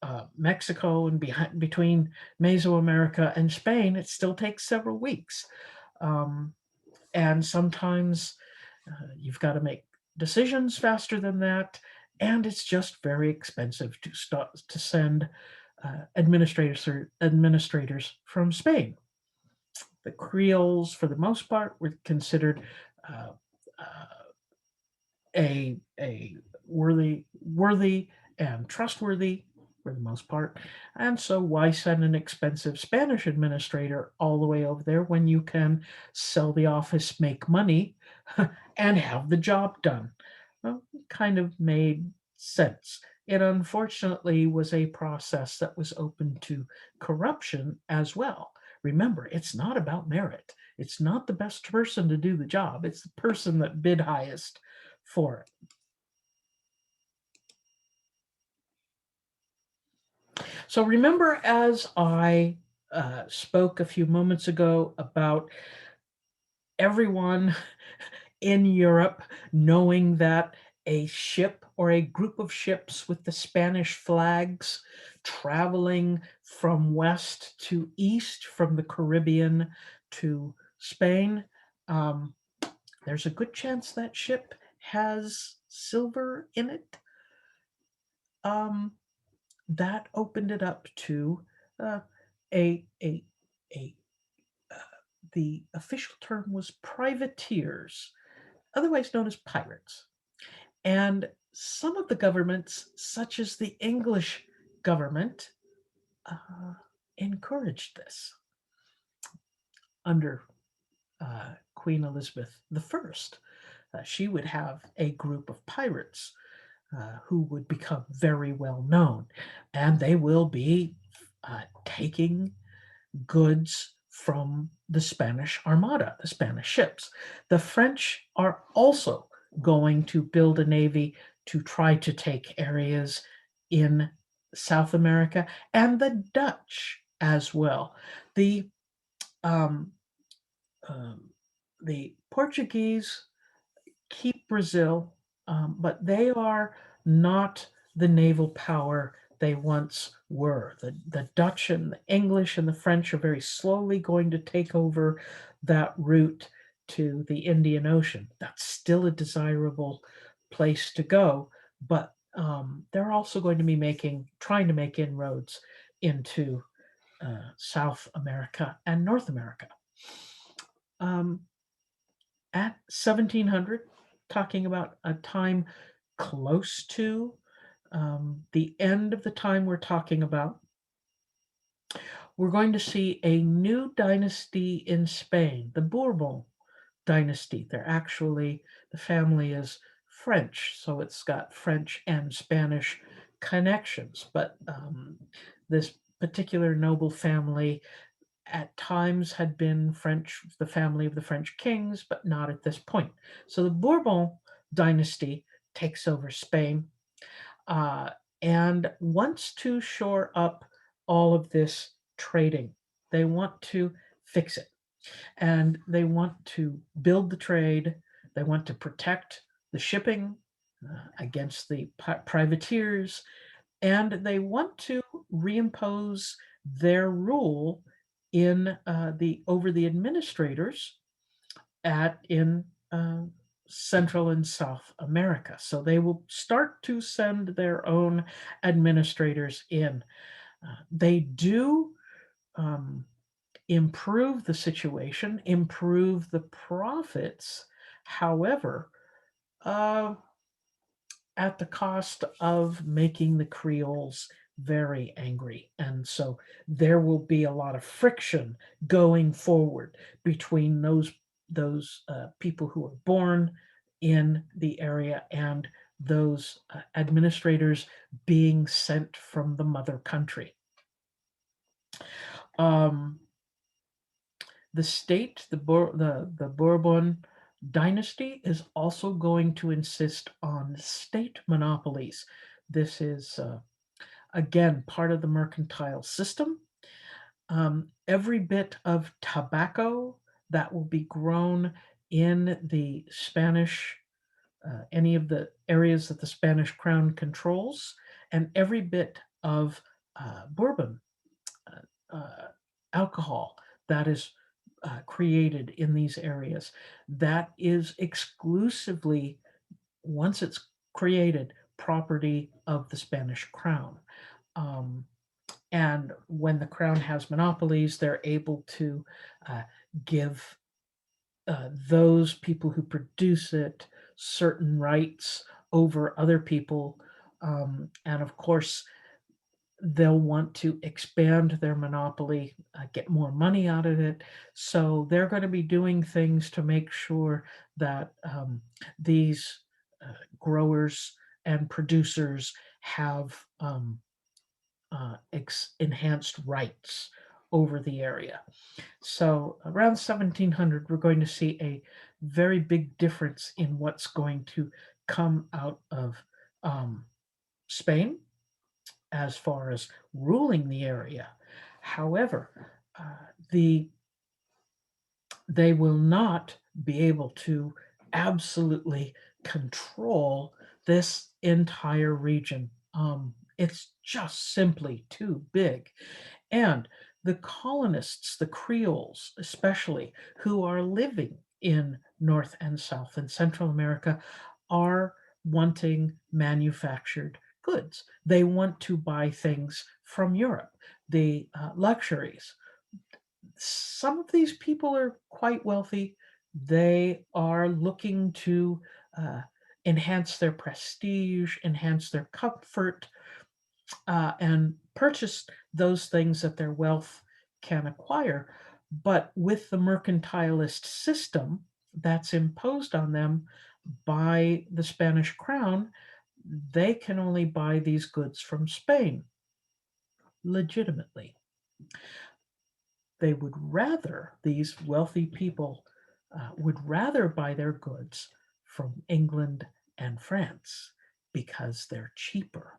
uh, Mexico and between Mesoamerica and Spain, it still takes several weeks. Um, and sometimes you've got to make decisions faster than that, and it's just very expensive to send administrators from Spain. The Creoles, for the most part, were considered uh, uh, a worthy and trustworthy for the most part. And so why send an expensive Spanish administrator all the way over there when you can sell the office, make money, and have the job done? Well, it kind of made sense. It unfortunately was a process that was open to corruption as well. Remember, it's not about merit. It's not the best person to do the job. It's the person that bid highest for it. So remember, as I spoke a few moments ago about everyone in Europe knowing that a ship or a group of ships with the Spanish flags traveling from west to east, from the Caribbean to Spain, um, there's a good chance that ship has silver in it. Um, that opened it up to uh, a a the official term was privateers, otherwise known as pirates. And some of the governments, such as the English government, encouraged this under Queen Elizabeth I. She would have a group of pirates who would become very well known, and they will be taking goods from the Spanish Armada, the Spanish ships. The French are also going to build a navy to try to take areas in South America, and the Dutch as well. The um, um, the Portuguese keep Brazil, but they are not the naval power they once were. The Dutch and the English and the French are very slowly going to take over that route to the Indian Ocean. That's still a desirable place to go, but they're also going to be trying to make inroads into South America and North America. Um, at 1700, talking about a time close to the end of the time we're talking about, we're going to see a new dynasty in Spain, the Bourbon dynasty. The family is French, so it's got French and Spanish connections. But this particular noble family at times had been the family of the French kings, but not at this point. So the Bourbon dynasty takes over Spain uh, and wants to shore up all of this trading. They want to fix it, and they want to build the trade. They want to protect the shipping against the privateers, and they want to reimpose their rule in over the administrators in Central and South America. So they will start to send their own administrators in. They do improve the situation, improve the profits. However, at the cost of making the Creoles very angry. And so there will be a lot of friction going forward between those people who are born in the area and those administrators being sent from the mother country. The state, the Bourbon dynasty, is also going to insist on state monopolies. This is, again, part of the mercantile system. Every bit of tobacco that will be grown in the Spanish, any of the areas that the Spanish crown controls, and every bit of bourbon alcohol that is created in these areas, that is exclusively, once it's created, property of the Spanish crown. And when the crown has monopolies, they're able to give those people who produce it certain rights over other people. And of course, they'll want to expand their monopoly, get more money out of it. So they're going to be doing things to make sure that these growers and producers have enhanced rights over the area. So around 1700, we're going to see a very big difference in what's going to come out of Spain as far as ruling the area. However, they will not be able to absolutely control this entire region. It's just simply too big. And the colonists, the Creoles especially, who are living in North and South and Central America, are wanting manufactured goods. They want to buy things from Europe, the luxuries. Some of these people are quite wealthy. They are looking to enhance their prestige, enhance their comfort, and purchase those things that their wealth can acquire. But with the mercantilist system that's imposed on them by the Spanish crown, they can only buy these goods from Spain legitimately. They would rather, these wealthy people would rather buy their goods from England and France because they're cheaper.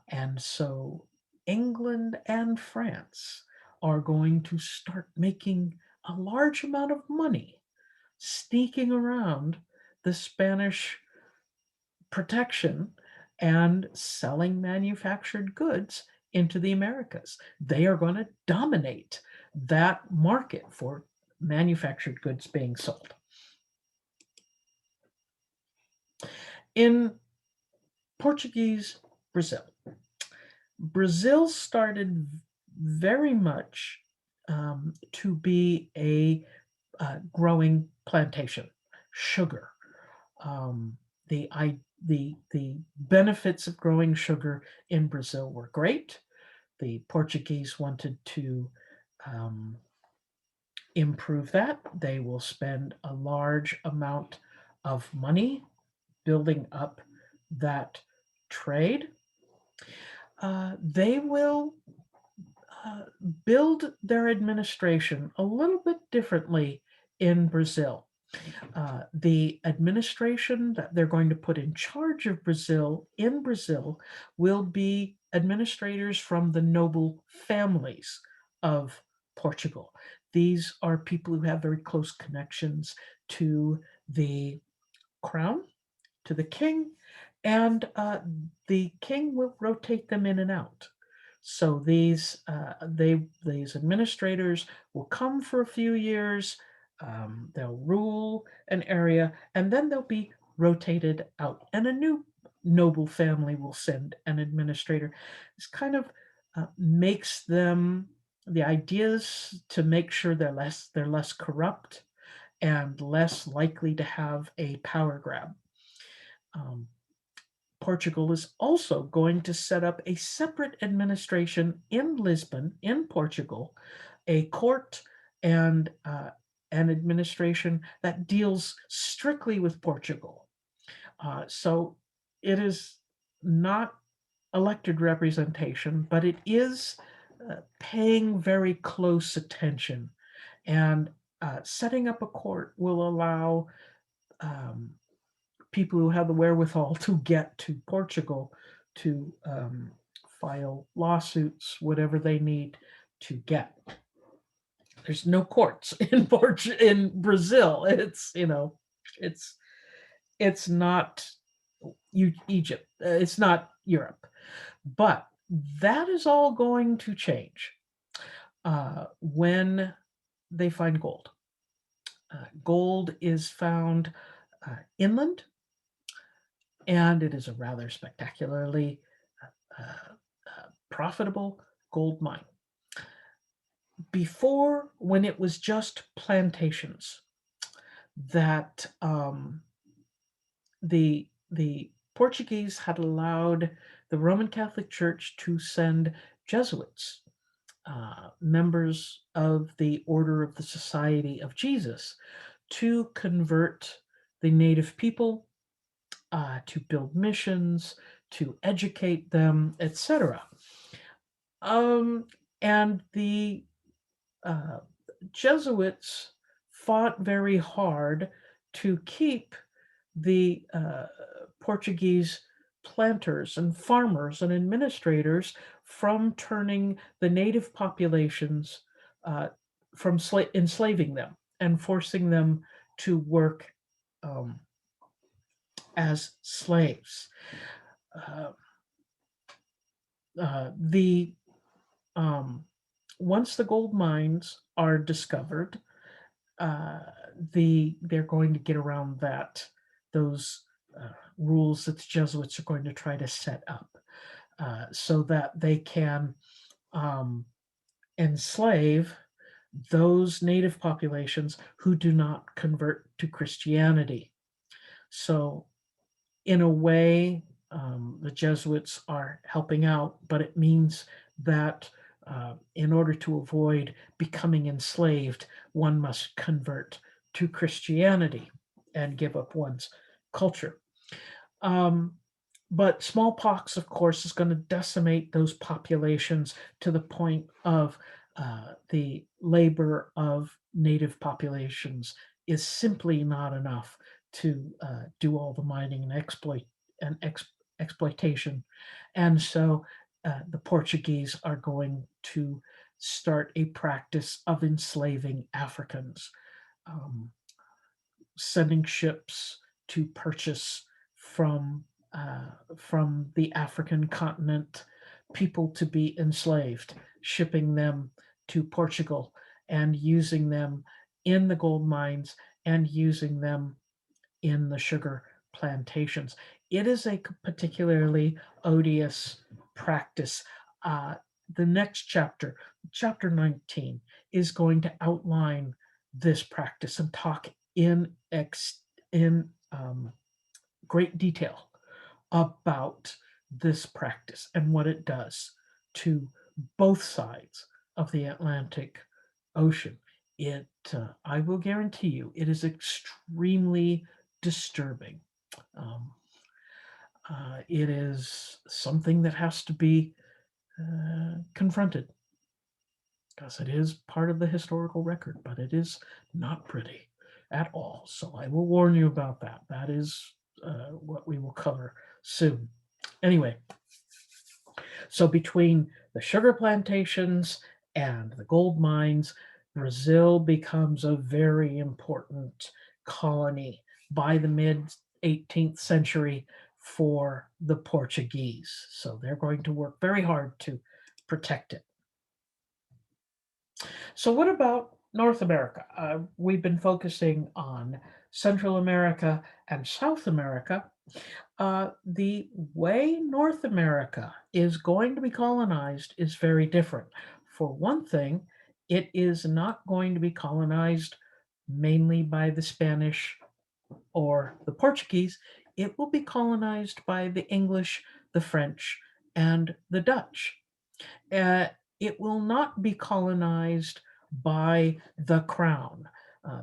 And so England and France are going to start making a large amount of money sneaking around the Spanish protection and selling manufactured goods into the Americas. They are going to dominate that market for manufactured goods being sold. In Portuguese Brazil, Brazil started very much to be a growing plantation, sugar. The benefits of growing sugar in Brazil were great. The Portuguese wanted to improve that. They will spend a large amount of money building up that trade. They will build their administration a little bit differently in Brazil. The administration that they're going to put in charge of Brazil in Brazil will be administrators from the noble families of Portugal. These are people who have very close connections to the crown, to the king, and the king will rotate them in and out. So these administrators will come for a few years, they'll rule an area, and then they'll be rotated out, and a new noble family will send an administrator. This kind of makes them the ideas to make sure they're less corrupt and less likely to have a power grab. Portugal is also going to set up a separate administration in Lisbon, in Portugal, a court and an administration that deals strictly with Portugal. So it is not elected representation, but it is paying very close attention. And setting up a court will allow people who have the wherewithal to get to Portugal to file lawsuits, whatever they need to get. There's no courts in in Brazil. It's not Egypt. It's not Europe. But that is all going to change when they find gold. Gold is found inland, and it is a rather spectacularly profitable gold mine. Before, when it was just plantations, that the Portuguese had allowed the Roman Catholic Church to send Jesuits, members of the Order of the Society of Jesus, to convert the native people, to build missions, to educate them, etc. And the uh, Jesuits fought very hard to keep the Portuguese planters and farmers and administrators from turning the native populations, uh, from enslaving them and forcing them to work um, as slaves. Uh, the Once the gold mines are discovered, uh, they're going to get around those rules that the Jesuits are going to try to set up, so that they can um, enslave those native populations who do not convert to Christianity. So, in a way, the Jesuits are helping out, but it means that in order to avoid becoming enslaved, one must convert to Christianity and give up one's culture. Um, but smallpox, of course, is going to decimate those populations to the point of the labor of native populations is simply not enough to do all the mining and exploitation. And so the Portuguese are going to start a practice of enslaving Africans, um, sending ships to purchase from the African continent people to be enslaved, shipping them to Portugal and using them in the gold mines and using them in the sugar plantations. It is a particularly odious practice. Uh, the next chapter, chapter 19, is going to outline this practice and talk in great detail about this practice and what it does to both sides of the Atlantic Ocean. I will guarantee you, it is extremely disturbing. Um, it is something that has to be confronted because it is part of the historical record, but it is not pretty at all. So I will warn you about that. That is what we will cover soon. Anyway, so between the sugar plantations and the gold mines, Brazil becomes a very important colony by the mid 18th century for the Portuguese. So they're going to work very hard to protect it. So, what about North America? We've been focusing on Central America and South America. The way North America is going to be colonized is very different. For one thing, it is not going to be colonized mainly by the Spanish or the Portuguese. It will be colonized by the English, the French, and the Dutch. Uh, it will not be colonized by the crown.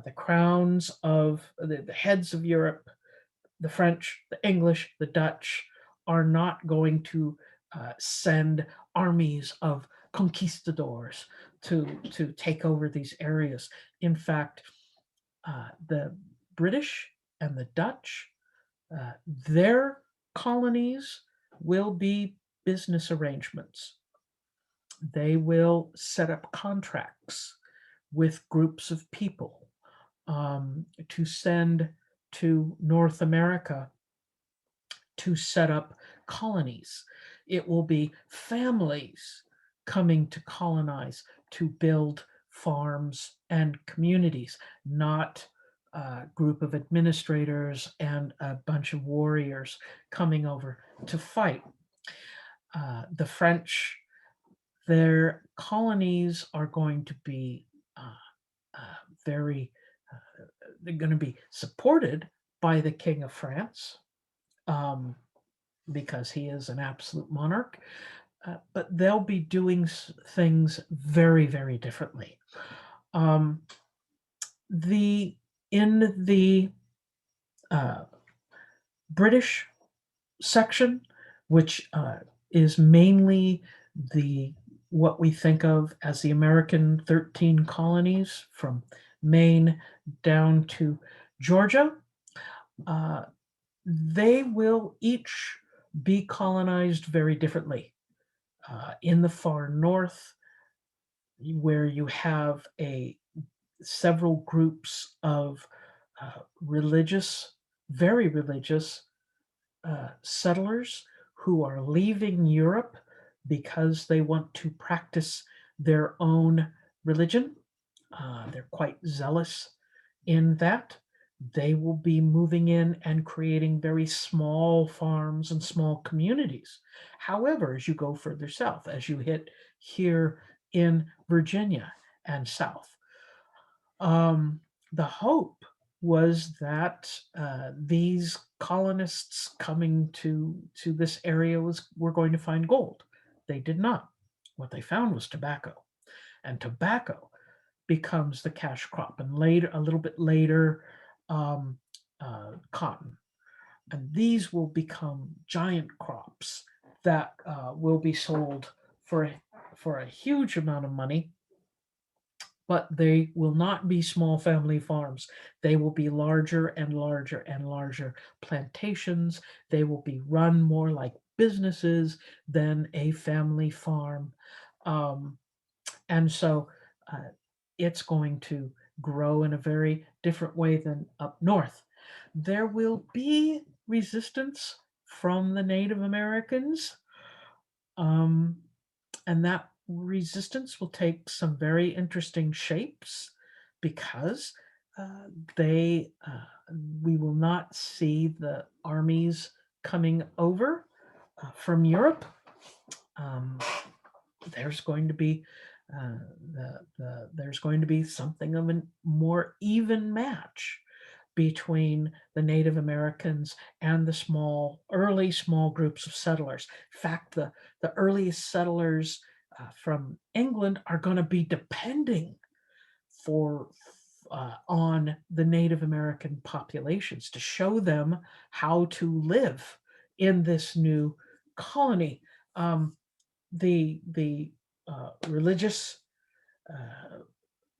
The crowns of the heads of Europe, the French, the English, the Dutch, are not going to send armies of conquistadors to take over these areas. In fact, the British and the Dutch, their colonies will be business arrangements. They will set up contracts with groups of people to send to North America to set up colonies. It will be families coming to colonize, to build farms and communities, not a group of administrators and a bunch of warriors coming over to fight. The French, their colonies are going to be very, they're going to be supported by the King of France. Um, because he is an absolute monarch, but they'll be doing things very, very differently. Um, the in the uh, British section, which is mainly the what we think of as the American 13 colonies from Maine down to Georgia, uh, they will each be colonized very differently. In the far north, where you have a several groups of religious, very religious settlers who are leaving Europe because they want to practice their own religion. They're quite zealous in that. They will be moving in and creating very small farms and small communities. However, as you go further south, as you hit here in Virginia and south, the hope was that these colonists coming to this area were going to find gold. They did not. What they found was tobacco, and tobacco becomes the cash crop, and later, a little bit later, um, cotton, and these will become giant crops that will be sold for a huge amount of money, but they will not be small family farms. They will be larger and larger and larger plantations. They will be run more like businesses than a family farm. Um, and so it's going to grow in a very different way than up north. There will be resistance from the Native Americans. Um, and that resistance will take some very interesting shapes because uh, they we will not see the armies coming over from Europe. Um, there's going to be there's going to be something of a more even match between the Native Americans and the early small groups of settlers. In fact, the earliest settlers from England are going to be depending for on the Native American populations to show them how to live in this new colony. The religious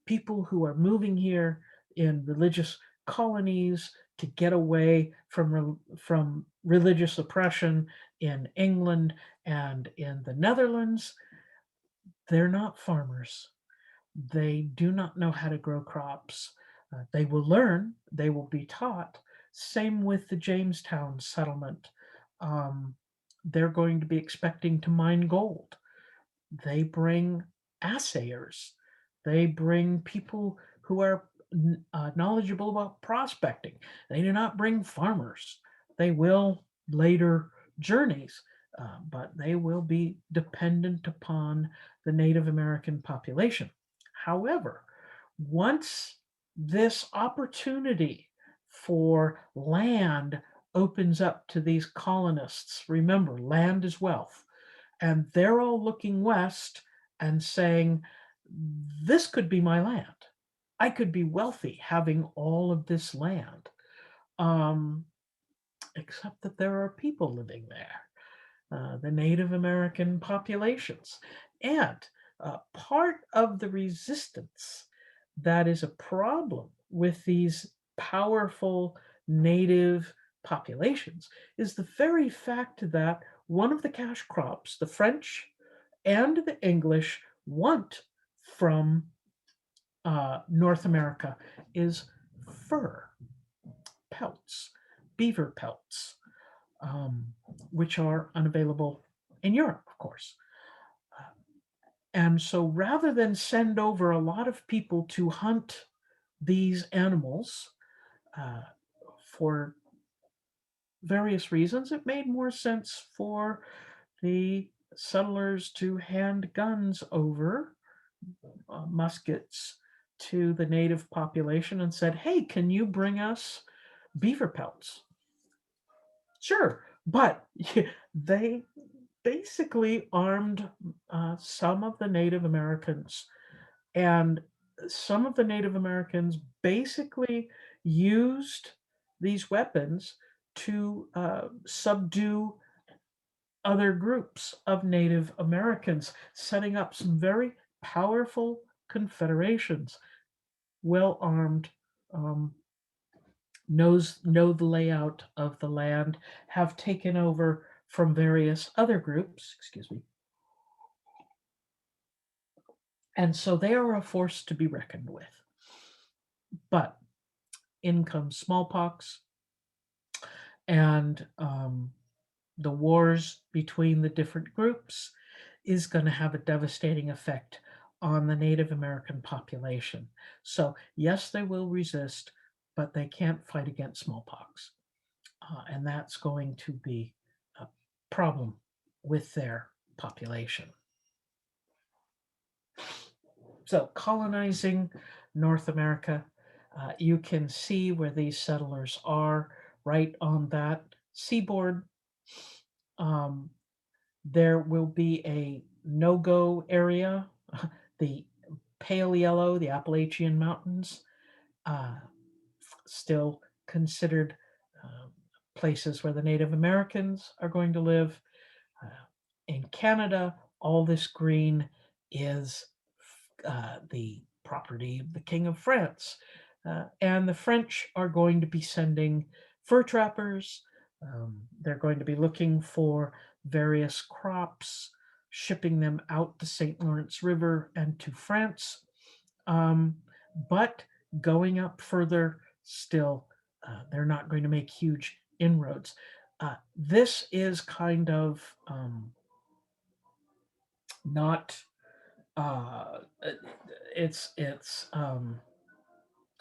people who are moving here in religious colonies to get away from religious oppression in England and in the Netherlands, they're not farmers. They do not know how to grow crops. They will learn, they will be taught. Same with the Jamestown settlement. Um, they're going to be expecting to mine gold. They bring assayers. They bring people who are knowledgeable about prospecting. They do not bring farmers. They will later journeys, but they will be dependent upon the Native American population. However, once this opportunity for land opens up to these colonists, remember, land is wealth, and they're all looking west and saying, this could be my land. I could be wealthy having all of this land. Um, except that there are people living there, the Native American populations. And part of the resistance that is a problem with these powerful native populations is the very fact that one of the cash crops the French and the English want from North America is fur, pelts, beaver pelts, um, which are unavailable in Europe, of course. And so rather than send over a lot of people to hunt these animals uh, for various reasons, it made more sense for the settlers to hand guns over, muskets, to the native population and said, hey, can you bring us beaver pelts? Sure, But they basically armed some of the Native Americans, and some of the Native Americans basically used these weapons to subdue other groups of Native Americans, setting up some very powerful confederations, well armed, um, know the layout of the land, have taken over from various other groups, excuse me, and so they are a force to be reckoned with. But in comes smallpox, and the wars between the different groups is going to have a devastating effect on the Native American population. So, yes, they will resist, but they can't fight against smallpox. And that's going to be a problem with their population. So, colonizing North America, you can see where these settlers are right on that seaboard. Um, there will be a no go area, the pale yellow, the Appalachian Mountains, uh, still considered uh, places where the Native Americans are going to live. Uh, in Canada, all this green is the property of the King of France. And the French are going to be sending fur trappers. They're going to be looking for various crops, shipping them out the St. Lawrence River and to France. Um, but going up further still, they're not going to make huge inroads. This is kind of not it's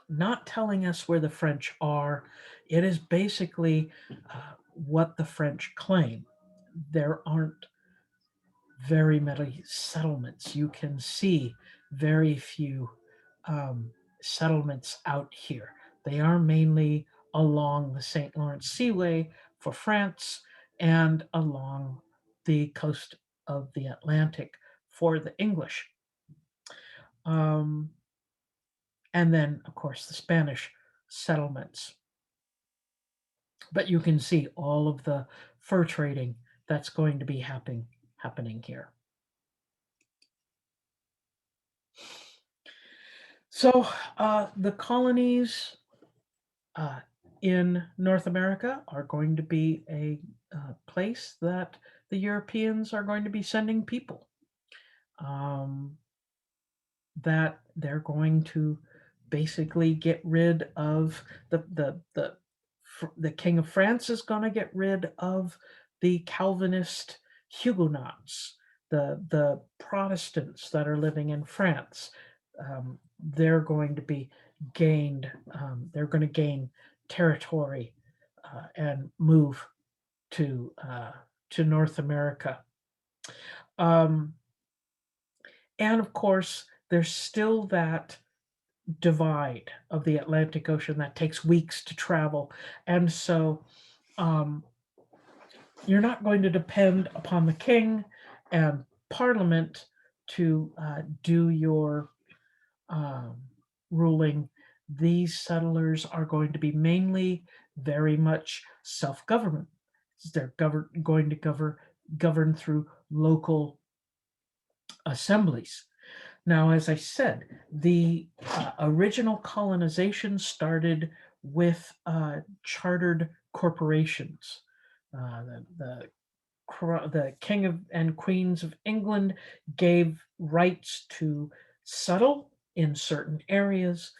not telling us where the French are. It is basically what the French claim. There aren't very many settlements. You can see very few settlements out here. They are mainly along the St. Lawrence Seaway for France and along the coast of the Atlantic for the English. Um, and then, of course, the Spanish settlements. But you can see all of the fur trading that's going to be happening here. So the colonies uh, in North America are going to be a place that the Europeans are going to be sending people. Um, that they're going to basically get rid of the King of France is going to get rid of the Calvinist Huguenots, the Protestants that are living in France. They're going to be gained. They're going to gain territory and move to North America. Um, and of course, there's still that divide of the Atlantic Ocean that takes weeks to travel. And so um, you're not going to depend upon the king and parliament to do your um, ruling. These settlers are going to be mainly very much self government. They're going to govern through local assemblies. Now, as I said, the original colonization started with chartered corporations. The King and Queens of England gave rights to settle in certain areas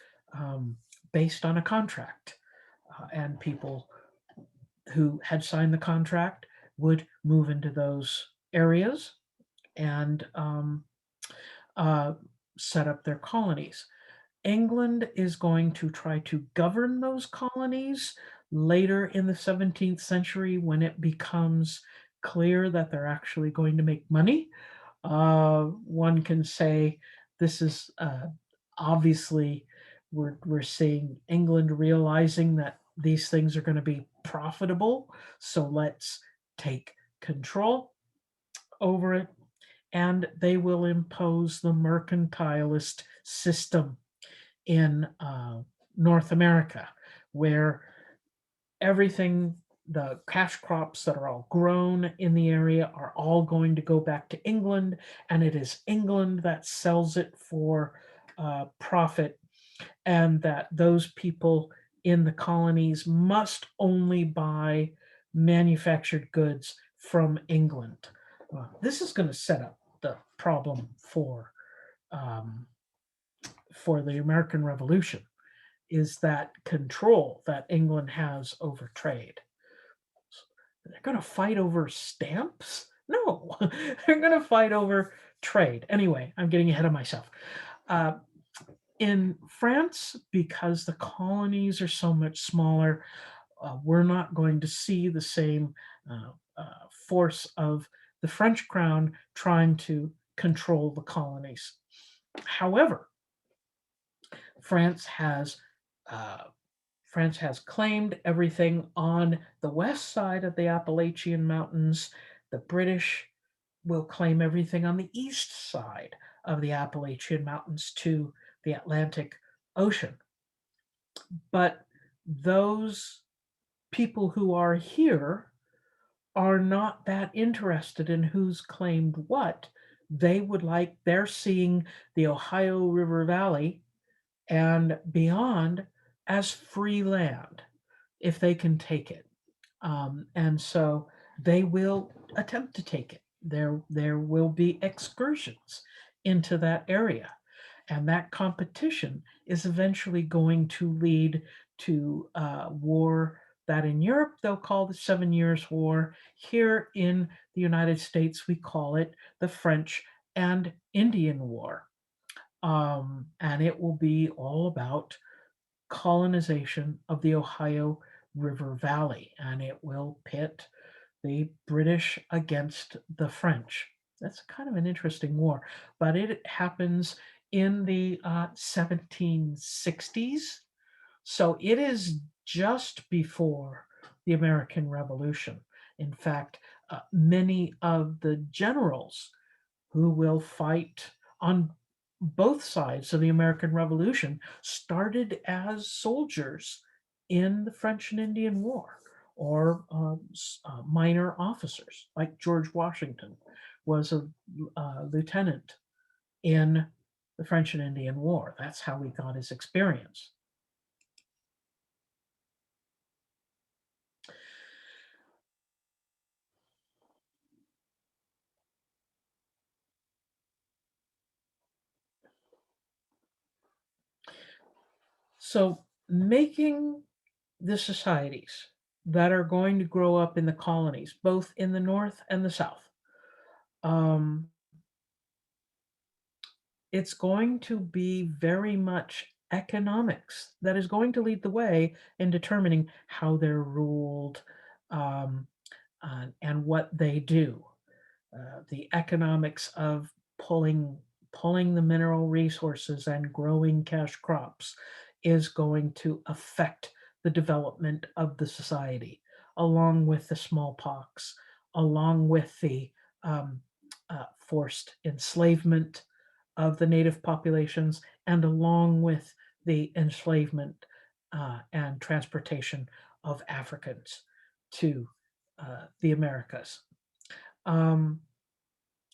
based on a contract. And people who had signed the contract would move into those areas and uh, set up their colonies. England is going to try to govern those colonies later in the 17th century when it becomes clear that they're actually going to make money. One can say this is obviously we're seeing England realizing that these things are going to be profitable. So let's take control over it, and they will impose the mercantilist system in North America, where everything, the cash crops that are all grown in the area are all going to go back to England, and it is England that sells it for profit, and that those people in the colonies must only buy manufactured goods from England. This is going to set up the problem um, for the American Revolution, is that control that England has over trade. They're going to fight over stamps? No, they're going to fight over trade. Anyway, I'm getting ahead of myself. Uh, in France, because the colonies are so much smaller, we're not going to see the same force of the French crown trying to control the colonies. However, France has uh, France has claimed everything on the west side of the Appalachian Mountains. The British will claim everything on the east side of the Appalachian Mountains to the Atlantic Ocean. But those people who are here are not that interested in who's claimed what. They're seeing the Ohio River Valley and beyond as free land if they can take it. And so they will attempt to take it. There will be excursions into that area. And that competition is eventually going to lead to war that in Europe they'll call the 7 Years' War. Here in the United States, we call it the French and Indian War. And it will be all about colonization of the Ohio River Valley, and it will pit the British against the French. That's kind of an interesting war, but it happens in the 1760s. So it is just before the American Revolution. In fact, many of the generals who will fight on both sides of the American Revolution started as soldiers in the French and Indian War, or minor officers, like George Washington was a lieutenant in the French and Indian War. That's how he got his experience. So making the societies that are going to grow up in the colonies, both in the North and the South, um, it's going to be very much economics that is going to lead the way in determining how they're ruled, um, and what they do. The economics of pulling pulling the mineral resources and growing cash crops is going to affect the development of the society, along with the smallpox, along with the um, forced enslavement of the native populations, and along with the enslavement and transportation of Africans to the Americas. Um,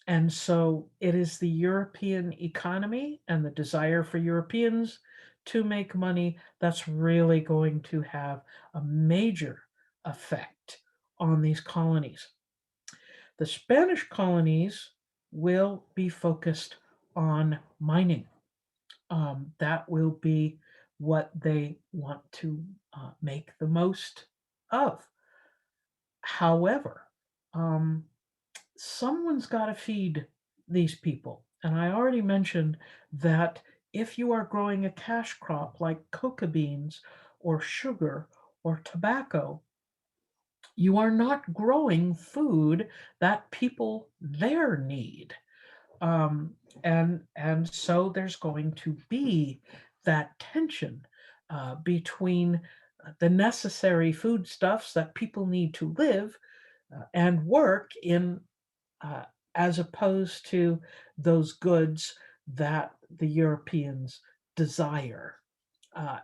and so it is the European economy and the desire for Europeans to make money that's really going to have a major effect on these colonies. The Spanish colonies will be focused on mining. That will be what they want to make the most of. However, um, someone's got to feed these people. And I already mentioned that if you are growing a cash crop like coca beans or sugar or tobacco, you are not growing food that people there need. Um, and so there's going to be that tension between the necessary foodstuffs that people need to live and work in, uh, as opposed to those goods that the Europeans desire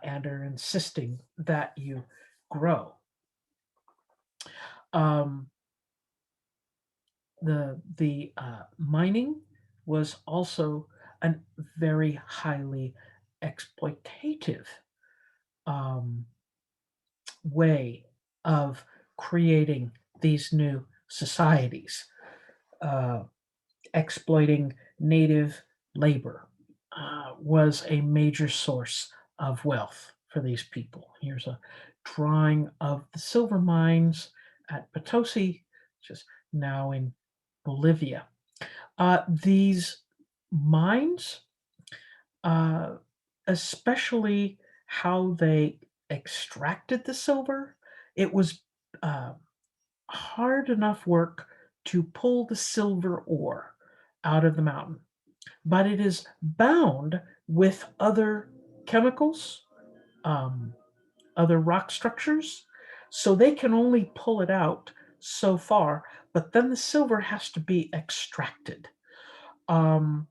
and are insisting that you grow. Um, the mining was also a very highly exploitative um, way of creating these new societies, uh, exploiting native labor was a major source of wealth for these people. Here's a drawing of the silver mines at Potosi, which is now in Bolivia. These mines, uh, especially how they extracted the silver, it was uh, hard enough work to pull the silver ore out of the mountain, but it is bound with other chemicals, um, other rock structures, so they can only pull it out so far, but then the silver has to be extracted. Um,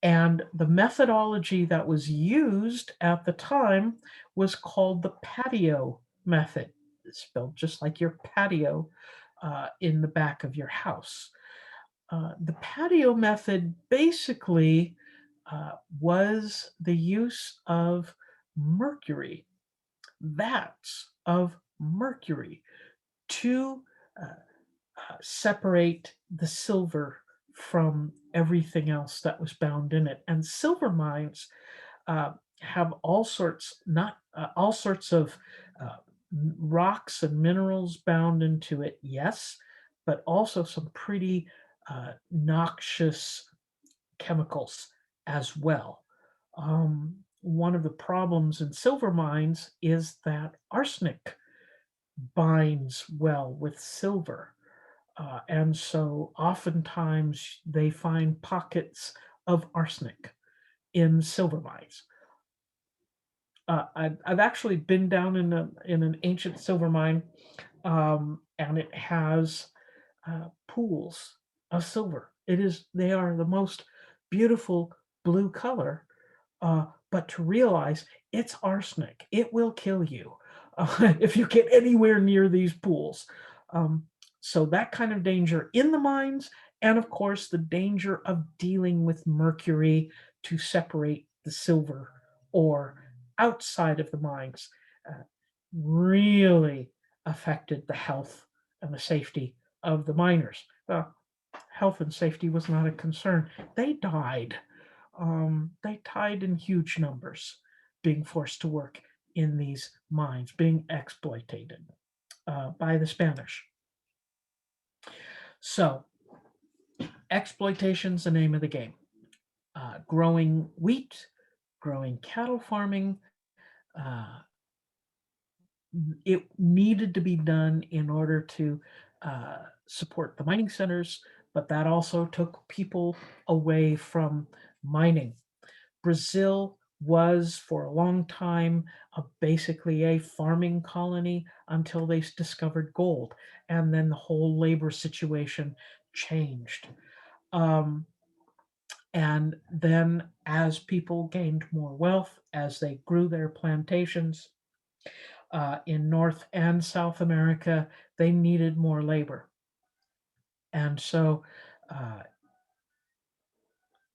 and the methodology that was used at the time was called the patio method. It's spelled just like your patio in the back of your house. The patio method basically was the use of mercury, vats of mercury, to uh, separate the silver from everything else that was bound in it. And silver mines have all sorts, not all sorts of uh, rocks and minerals bound into it, yes, but also some pretty noxious chemicals as well. One of the problems in silver mines is that arsenic binds well with silver. And so oftentimes they find pockets of arsenic in silver mines. I've actually been down in an ancient silver mine, and it has pools of silver. They are the most beautiful blue color, but to realize it's arsenic, it will kill you if you get anywhere near these pools. Um, so that kind of danger in the mines, and of course the danger of dealing with mercury to separate the silver ore outside of the mines, uh, really affected the health and the safety of the miners. Health and safety was not a concern. They died. They died in huge numbers, being forced to work in these mines, being exploited by the Spanish. So, exploitation's the name of the game. Growing wheat, growing cattle farming, uh, it needed to be done in order to support the mining centers, but that also took people away from mining. Brazil was for a long time basically a farming colony until they discovered gold, and then the whole labor situation changed. Um, and then, as people gained more wealth, as they grew their plantations, in North and South America, they needed more labor. And so, uh,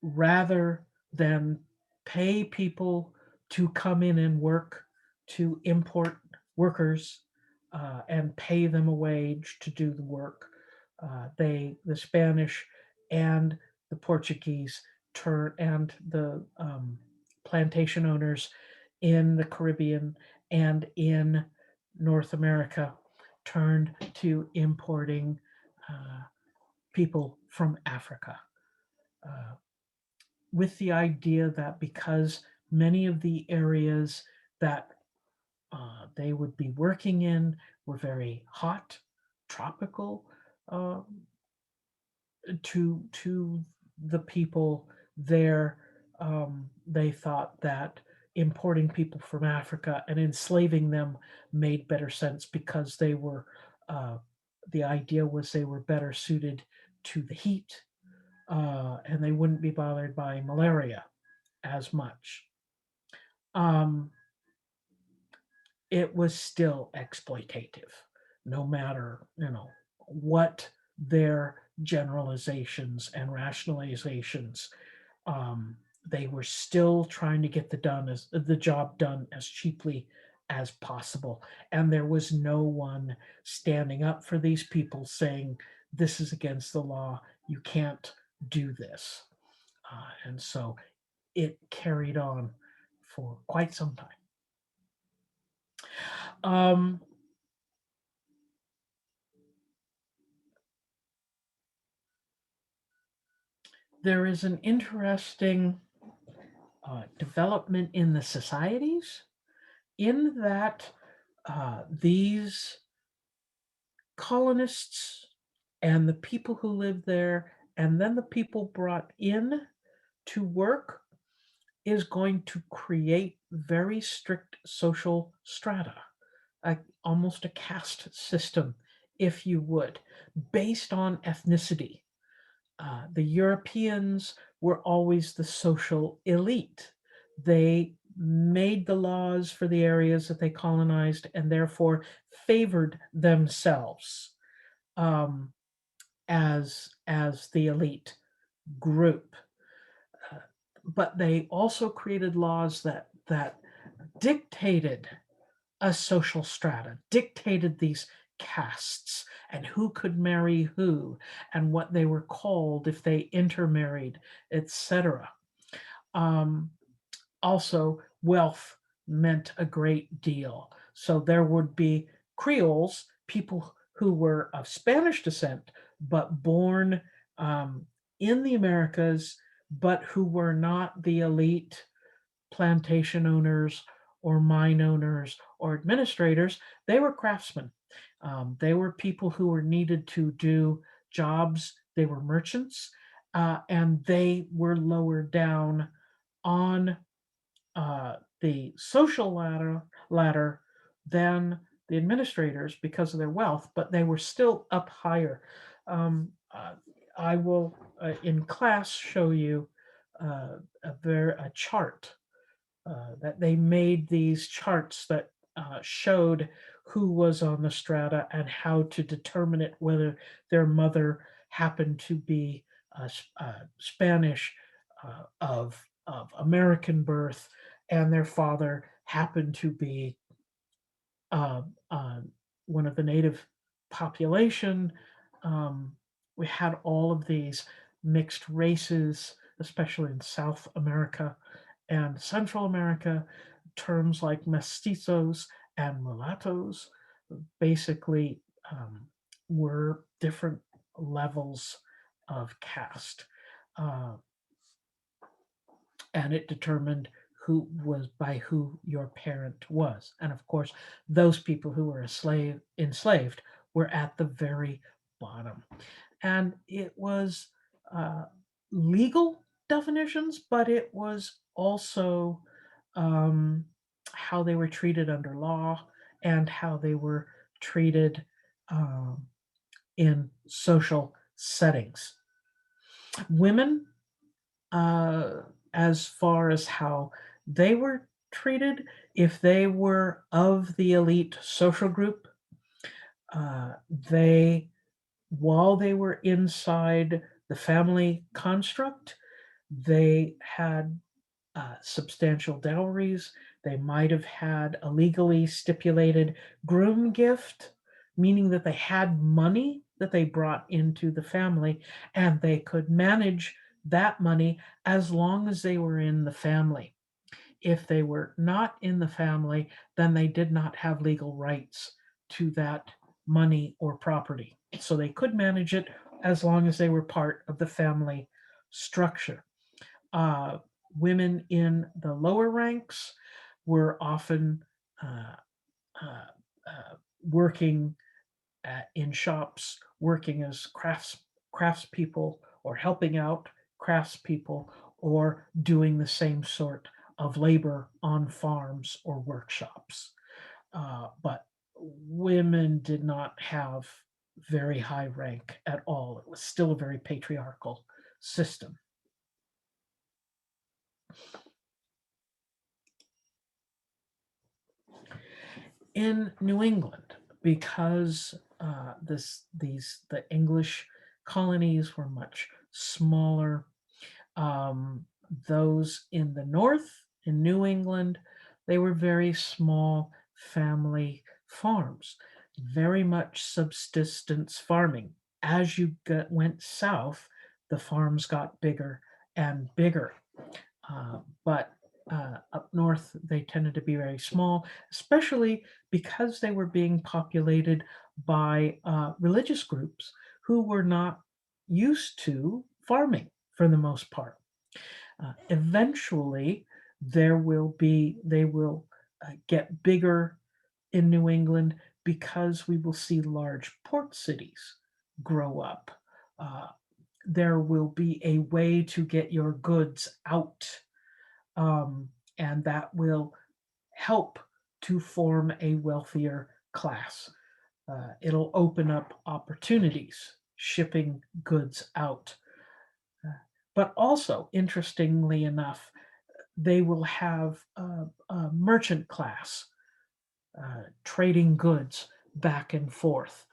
rather than pay people to come in and work, to import workers and pay them a wage to do the work, the Spanish and the Portuguese and the plantation owners in the Caribbean and in North America turned to importing uh, people from Africa, uh, with the idea that because many of the areas that they would be working in were very hot, tropical, uh, to the people there. They thought that importing people from Africa and enslaving them made better sense because they were uh, the idea was they were better suited to the heat, and they wouldn't be bothered by malaria as much. Um, it was still exploitative, no matter, what their generalizations and rationalizations. They were still trying to get the job done as cheaply as possible, and there was no one standing up for these people saying, "This is against the law. You can't do this." And so it carried on for quite some time. Um, there is an interesting development in the societies in that these colonists and the people who lived there, and then the people brought in to work, is going to create very strict social strata, almost a caste system, if you would, based on ethnicity. The Europeans were always the social elite. They made the laws for the areas that they colonized and therefore favored themselves um, as the elite group. Uh, but they also created laws that dictated a social strata, dictated these castes and who could marry who and what they were called if they intermarried, etc. Um, Also, wealth meant a great deal. So there would be Creoles, people who were of Spanish descent, but born in the Americas, but who were not the elite plantation owners or mine owners or administrators. They were craftsmen. They were people who were needed to do jobs. They were merchants, and they were lower down on the social ladder than the administrators because of their wealth, but they were still up higher. I will, in class, show you a chart that they made these charts that showed who was on the strata and how to determine it, whether their mother happened to be Spanish of American birth and their father happened to be uh, uh, one of the native population. Um, we had all of these mixed races, especially in South America and Central America. Terms like mestizos and mulattoes basically were different levels of caste. Uh, and it determined who your parent was. And of course, those people who were enslaved were at the very bottom. And it was uh, legal definitions, but it was also um, how they were treated under law and how they were treated um, in social settings. Women, uh, as far as how they were treated, if they were of the elite social group, they, while they were inside the family construct, they had substantial dowries. They might have had a legally stipulated groom gift, meaning that they had money that they brought into the family and they could manage that money as long as they were in the family. If they were not in the family, then they did not have legal rights to that money or property. So they could manage it as long as they were part of the family structure. Uh, Women in the lower ranks were often uh, uh, working in shops, working as craftspeople or helping out craftspeople or doing the same sort of labor on farms or workshops. But women did not have very high rank at all. It was still a very patriarchal system. In New England, because the English colonies were much smaller, um, those in the north, in New England, they were very small family farms, very much subsistence farming. As you went south, the farms got bigger and bigger. But up north, they tended to be very small, especially because they were being populated by religious groups who were not used to farming for the most part. Eventually, they will get bigger in New England because we will see large port cities grow up. Uh, there will be a way to get your goods out, um, and that will help to form a wealthier class. It'll open up opportunities shipping goods out. But also, interestingly enough, they will have a merchant class trading goods back and forth.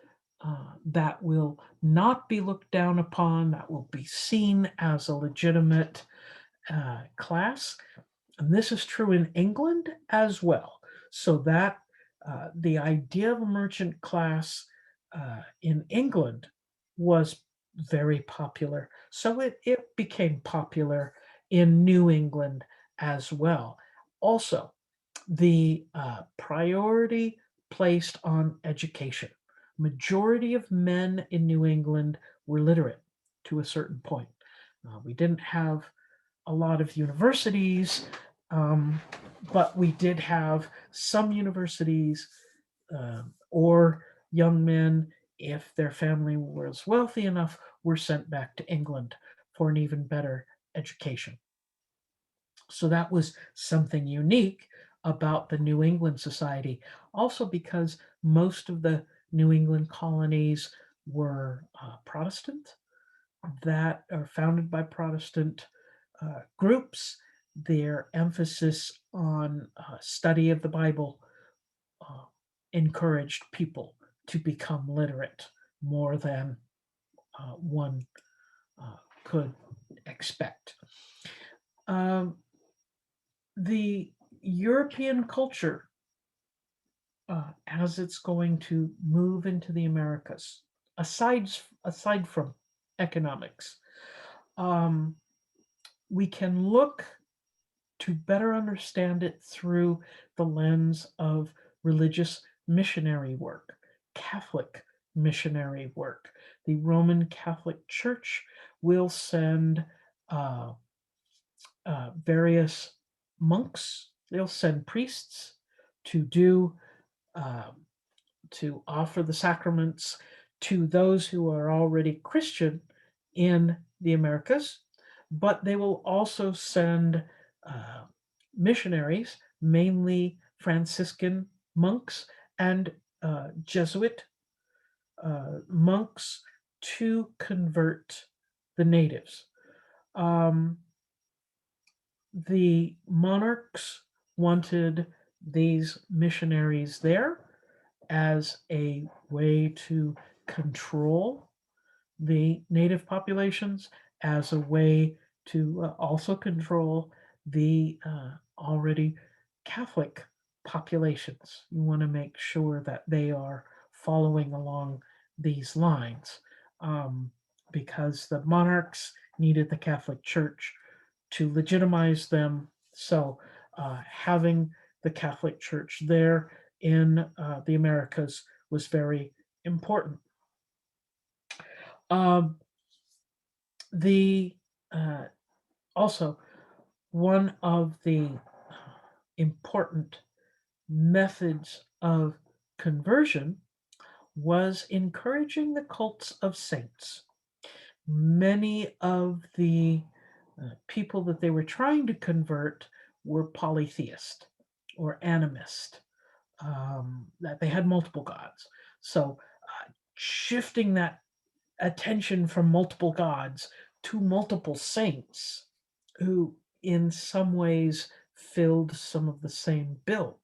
That will not be looked down upon, that will be seen as a legitimate class. And this is true in England as well. So that the idea of a merchant class in England was very popular. So it became popular in New England as well. Also, the priority placed on education. Majority of men in New England were literate to a certain point. We didn't have a lot of universities, um, but we did have some universities, or young men, if their family was wealthy enough, were sent back to England for an even better education. So that was something unique about the New England Society. Also, because most of the New England colonies were Protestant, that are founded by Protestant groups. Their emphasis on study of the Bible uh, encouraged people to become literate more than one could expect. Um, the European culture, as it's going to move into the Americas, aside from economics, um, we can look to better understand it through the lens of religious missionary work, Catholic missionary work. The Roman Catholic Church will send uh, various monks, they'll send priests to do um, to offer the sacraments to those who are already Christian in the Americas, but they will also send uh, missionaries, mainly Franciscan monks and Jesuit monks, to convert the natives. Um, the monarchs wanted these missionaries there as a way to control the native populations, as a way to also control the already Catholic populations. You want to make sure that they are following along these lines, um, because the monarchs needed the Catholic Church to legitimize them. So having the Catholic Church there in the Americas was very important. Um, the Also, one of the important methods of conversion was encouraging the cults of saints. Many of the people that they were trying to convert were polytheist or animist, that they had multiple gods. So shifting that attention from multiple gods to multiple saints who in some ways filled some of the same bill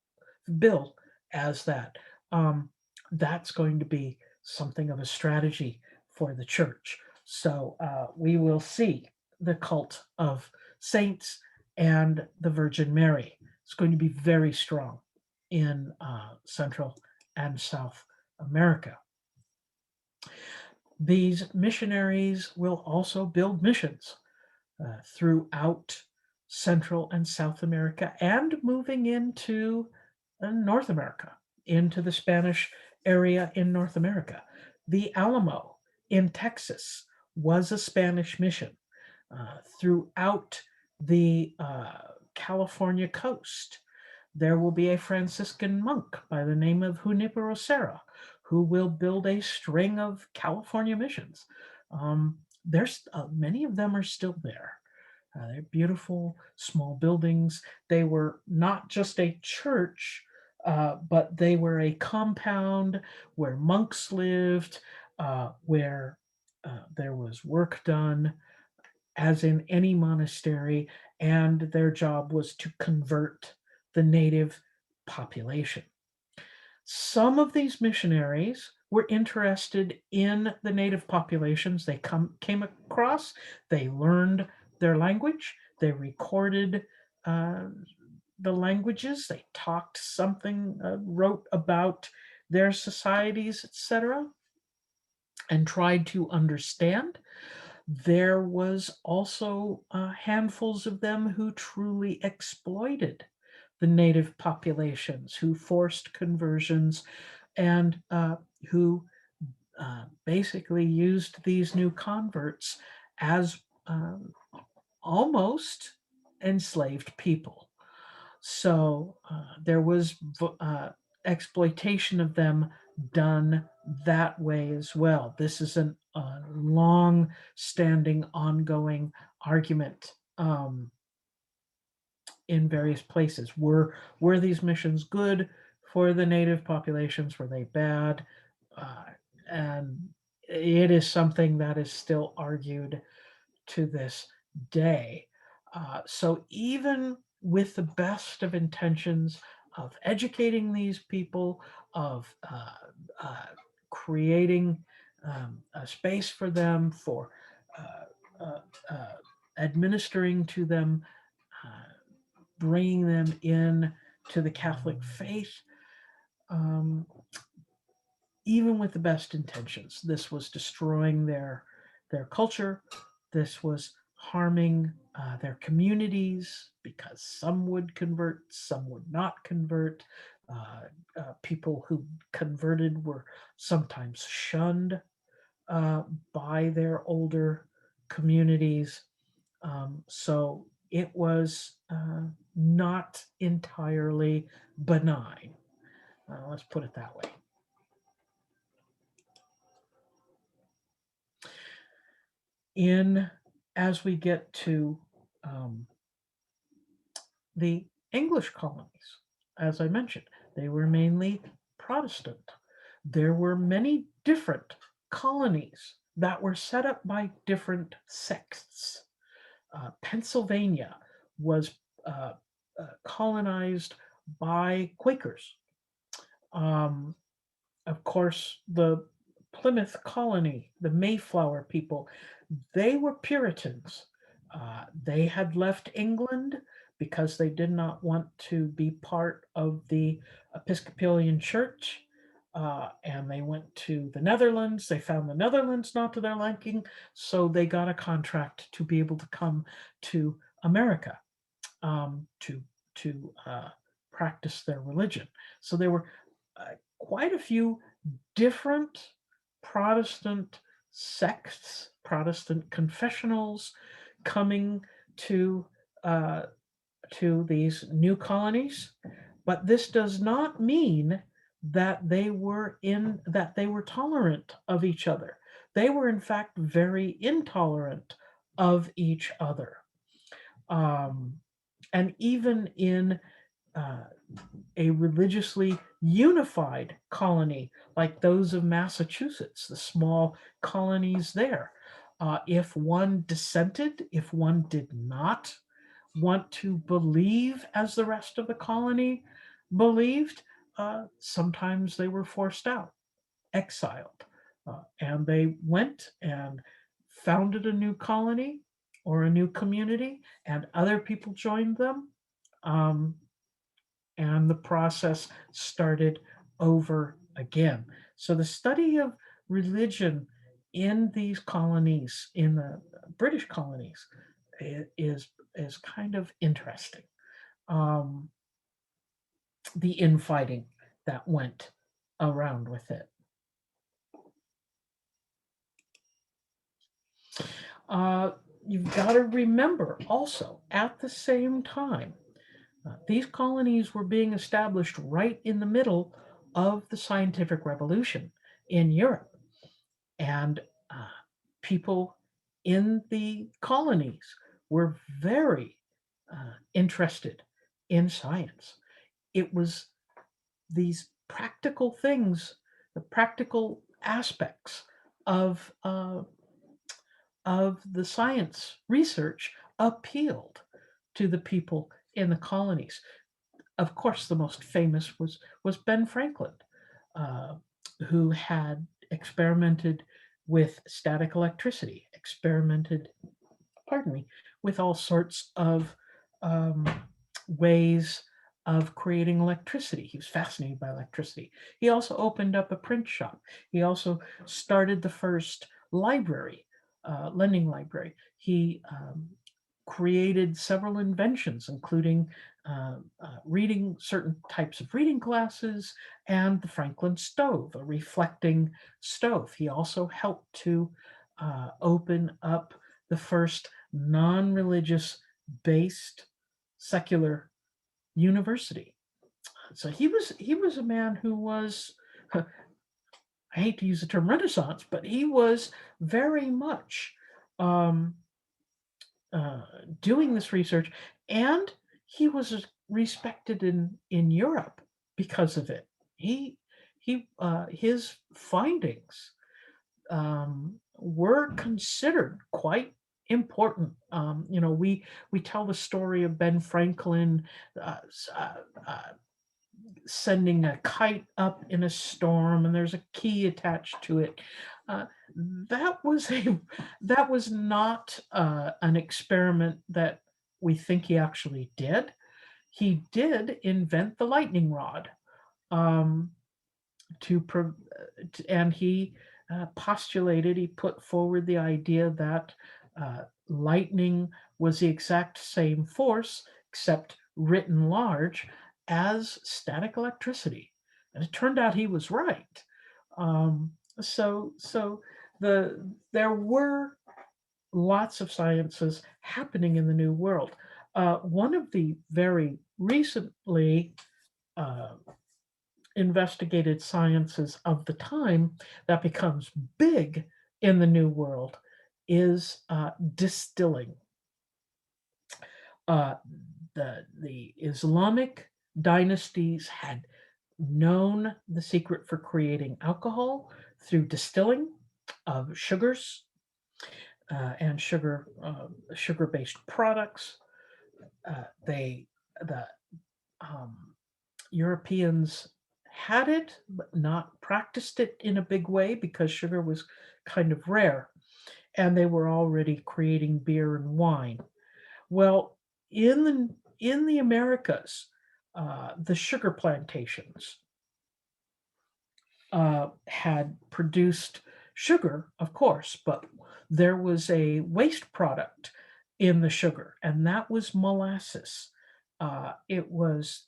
as that. Um, that's going to be something of a strategy for the church. So we will see the cult of saints and the Virgin Mary. It's going to be very strong in Central and South America. These missionaries will also build missions throughout Central and South America and moving into North America, into the Spanish area in North America. The Alamo in Texas was a Spanish mission throughout the California coast. There will be a Franciscan monk by the name of Junipero Serra who will build a string of California missions. There's many of them are still there. They're beautiful small buildings. They were not just a church, but they were a compound where monks lived, where there was work done, as in any monastery, and their job was to convert the native population. Some of these missionaries were interested in the native populations they came across. They learned their language. They recorded the languages. They talked something, wrote about their societies, etc., and tried to understand. There was also handfuls of them who truly exploited the native populations, who forced conversions, and who basically used these new converts as almost enslaved people. So there was exploitation of them done that way as well. This is a long standing, ongoing argument in various places. Were these missions good for the native populations? Were they bad? And it is something that is still argued to this day. So even with the best of intentions of educating these people, of creating a space for them, for administering to them, bringing them in to the Catholic faith, even with the best intentions, this was destroying their culture. This was harming their communities because some would convert, some would not convert. People who converted were sometimes shunned by their older communities. So it was not entirely benign. Let's put it that way. As we get to the English colonies, as I mentioned, they were mainly Protestant. There were many different colonies that were set up by different sects. Pennsylvania was colonized by Quakers. Of course, the Plymouth colony, the Mayflower people, they were Puritans. They had left England because they did not want to be part of the Episcopalian Church. And they went to the Netherlands. They found the Netherlands not to their liking, so they got a contract to be able to come to America to practice their religion. So there were quite a few different Protestant sects, Protestant confessionals coming to these new colonies, but this does not mean that they were tolerant of each other. They were in fact very intolerant of each other. And even in uh, a religiously unified colony like those of Massachusetts, the small colonies there. If one dissented, if one did not want to believe as the rest of the colony believed, sometimes they were forced out, exiled, and they went and founded a new colony or a new community, and other people joined them. Um, and the process started over again. So the study of religion in these colonies, in the British colonies, is kind of interesting. Um, the infighting that went around with it. Uh, you've got to remember also at the same time, these colonies were being established right in the middle of the scientific revolution in Europe. And people in the colonies were very interested in science. It was these practical things, the practical aspects of uh, of the science research appealed to the people in the colonies. Of course, the most famous was Ben Franklin, uh, who had experimented with static electricity, experimented, pardon me, with all sorts of um, ways of creating electricity. He was fascinated by electricity. He also opened up a print shop. He also started the first library, lending library. He created several inventions, including reading certain types of reading glasses and the Franklin stove, a reflecting stove. He also helped to open up the first non-religious based secular university. So he was a man who was, I hate to use the term Renaissance, but he was very much um, uh, doing this research, and he was respected in Europe because of it. His findings were considered quite important. We tell the story of Ben Franklin uh, uh, uh, sending a kite up in a storm, and there's a key attached to it. Uh, that was a that was not an experiment that we think he actually did. He did invent the lightning rod. Um, to and he postulated, he put forward the idea that lightning was the exact same force, except written large, as static electricity. And it turned out he was right. So there were lots of sciences happening in the New World. One of the very recently uh, investigated sciences of the time that becomes big in the New World is distilling. Uh, the Islamic dynasties had known the secret for creating alcohol through distilling of sugars and sugar-based products. They the Europeans had it, but not practiced it in a big way because sugar was kind of rare, and they were already creating beer and wine. Well, in the Americas, the sugar plantations had produced sugar, of course, but there was a waste product in the sugar, and that was molasses. It was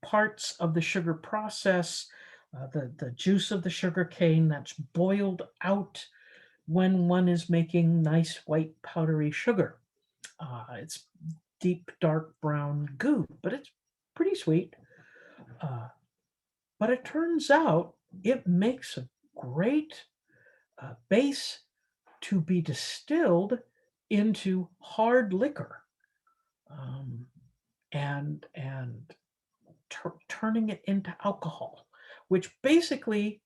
parts of the sugar process, the juice of the sugar cane that's boiled out when one is making nice white powdery sugar. It's deep dark brown goo, but it's pretty sweet. Uh, but it turns out it makes a great base to be distilled into hard liquor. Um, and turning it into alcohol, which basically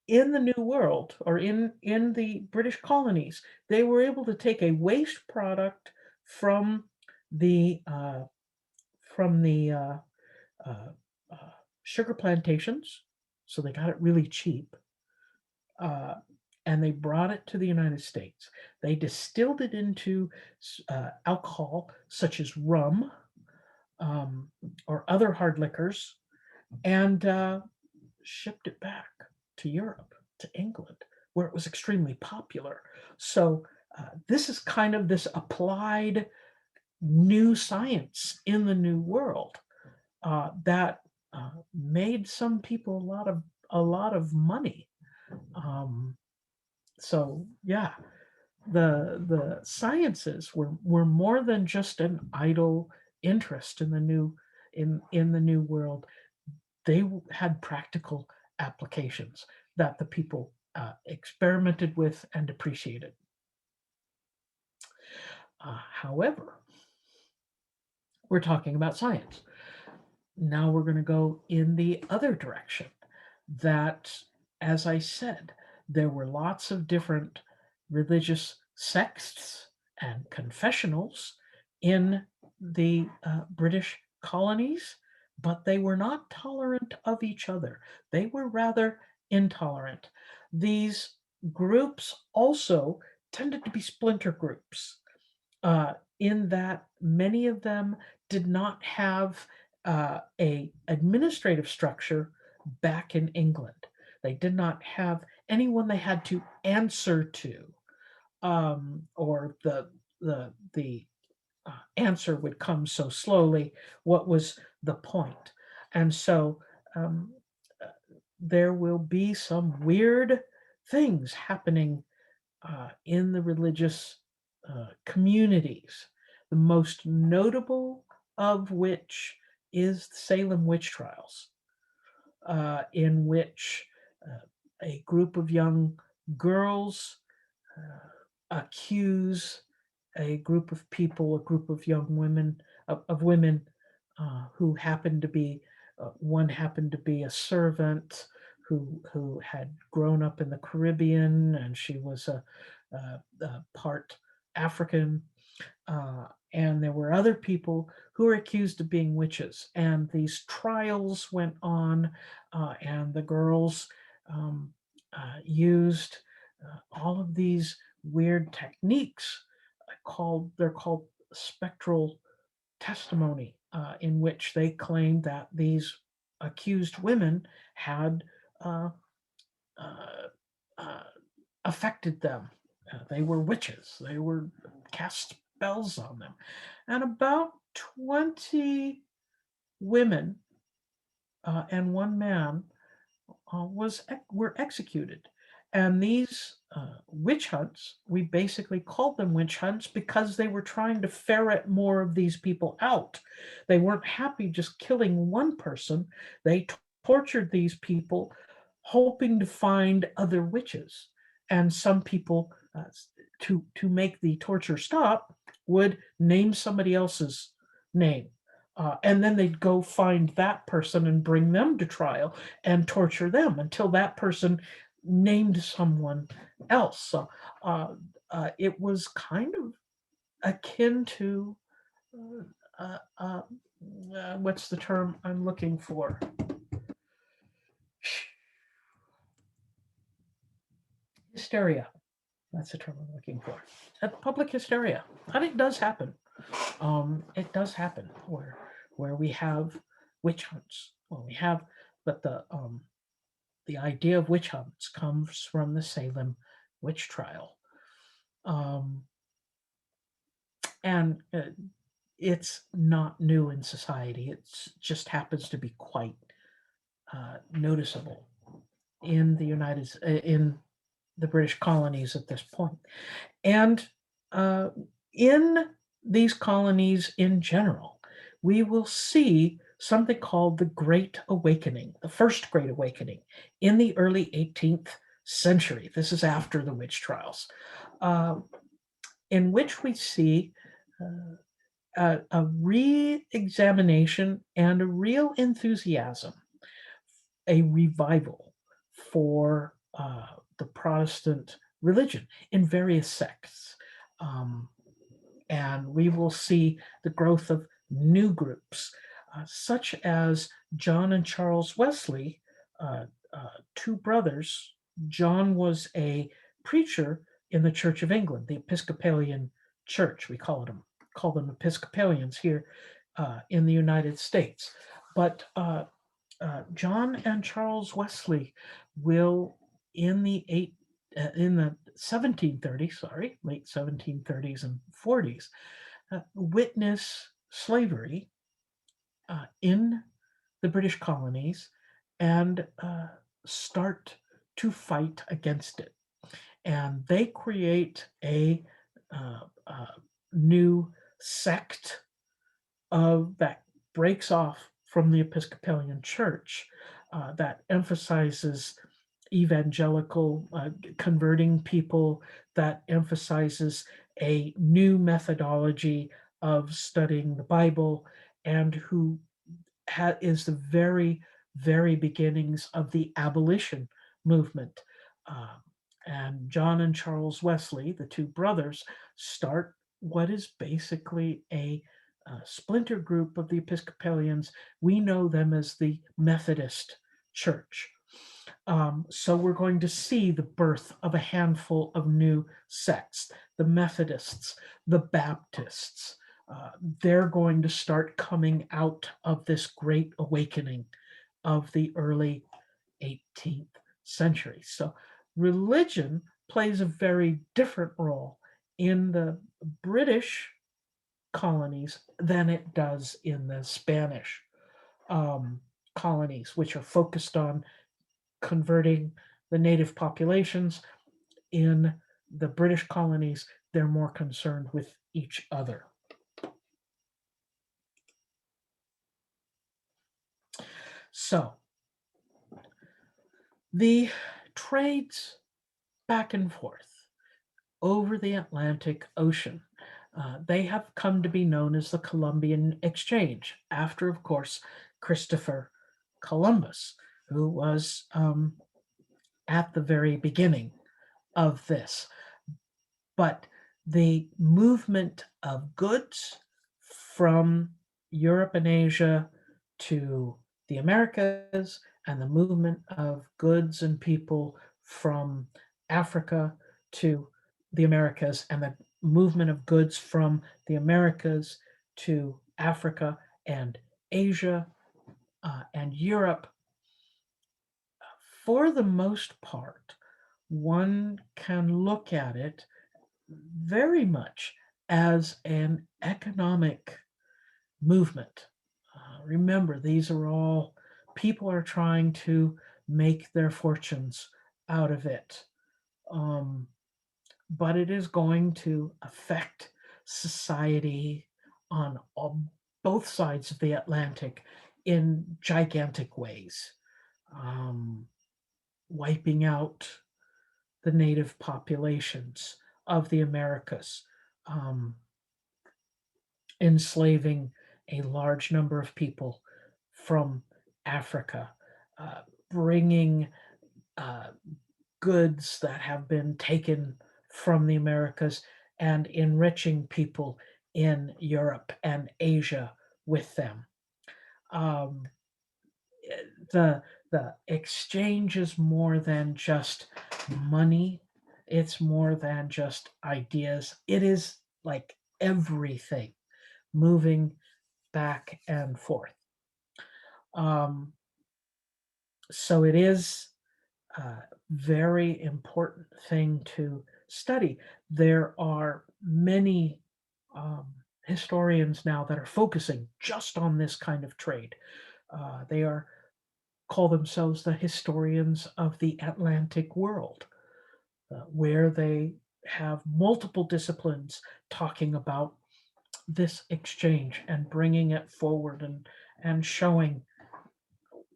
in the New World or in the British colonies, they were able to take a waste product from the uh, from the uh, uh, sugar plantations, so they got it really cheap, uh, and they brought it to the United States. They distilled it into alcohol, such as rum um, or other hard liquors, and shipped it back to Europe, to England, where it was extremely popular. So this is kind of this applied new science in the New World that made some people a lot of money. Um, so yeah, the sciences were more than just an idle interest in the New World. They had practical applications that the people experimented with and appreciated. However, we're talking about science. Now we're going to go in the other direction. That, as I said, there were lots of different religious sects and confessionals in the British colonies, but they were not tolerant of each other. They were rather intolerant. These groups also tended to be splinter groups, in that many of them did not have a administrative structure back in England. They did not have anyone they had to answer to, or the answer would come so slowly. What was the point? And so um, uh, there will be some weird things happening in the religious communities, the most notable of which is the Salem witch trials, in which a group of young girls accuse a group of people, a group of young women, of women who happened to be, one happened to be a servant who had grown up in the Caribbean, and she was a part African, and there were other people who were accused of being witches. And these trials went on, and the girls used all of these weird techniques they're called spectral testimony, in which they claimed that these accused women had uh, uh, uh, affected them. They were witches. They were cast spells on them. And about 20 women and one man were executed. And these witch hunts, we basically called them witch hunts because they were trying to ferret more of these people out. They weren't happy just killing one person. They tortured these people, hoping to find other witches. And some people, to make the torture stop, would name somebody else's name. And then they'd go find that person and bring them to trial and torture them until that person named someone else. So it was kind of akin to what's the term I'm looking for? Hysteria. That's the term I'm looking for. Public hysteria. And it does happen. It does happen where we have witch hunts. Well, we have, but the idea of witch hunts comes from the Salem witch trial, and it's not new in society. It just happens to be quite noticeable in in the British colonies at this point, and in these colonies in general, we will see something called the Great Awakening, the First Great Awakening in the early 18th century. This is after the witch trials, in which we see a re-examination and a real enthusiasm, a revival for the Protestant religion in various sects. Um, and we will see the growth of new groups, such as John and Charles Wesley, two brothers. John was a preacher in the Church of England, the Episcopalian Church. We call them Episcopalians here in the United States. But John and Charles Wesley will, in the 1730s, late 1730s and 40s, witness slavery in the British colonies and start to fight against it. And they create a new sect that breaks off from the Episcopalian Church that emphasizes evangelical converting people, that emphasizes a new methodology of studying the Bible, and who is the very, very beginnings of the abolition movement. Uh, and John and Charles Wesley, the two brothers, start what is basically a splinter group of the Episcopalians. We know them as the Methodist Church. So we're going to see the birth of a handful of new sects, the Methodists, the Baptists. They're going to start coming out of this great awakening of the early 18th century. So religion plays a very different role in the British colonies than it does in the Spanish colonies, which are focused on converting the native populations. In the British colonies, they're more concerned with each other. So the trades back and forth over the Atlantic Ocean, they have come to be known as the Columbian Exchange, after, of course, Christopher Columbus, who was at the very beginning of this. But the movement of goods from Europe and Asia to the Americas, and the movement of goods and people from Africa to the Americas, and the movement of goods from the Americas to Africa and Asia and Europe, for the most part, one can look at it very much as an economic movement. Remember, these are all people are trying to make their fortunes out of it. But it is going to affect society on both sides of the Atlantic in gigantic ways, wiping out the native populations of the Americas, enslaving a large number of people from Africa, bringing goods that have been taken from the Americas and enriching people in Europe and Asia with them. The exchange is more than just money. It's more than just ideas. It is like everything moving back and forth. So it is a very important thing to study. There are many historians now that are focusing just on this kind of trade. They call themselves the historians of the Atlantic world, where they have multiple disciplines talking about this exchange and bringing it forward and showing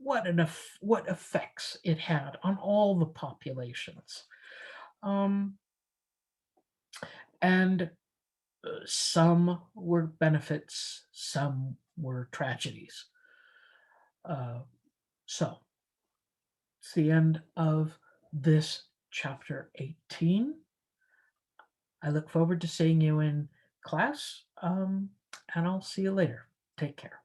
what effects it had on all the populations. And Some were benefits, some were tragedies. Uh, so it's the end of this chapter 18. I look forward to seeing you in class, and I'll see you later. Take care.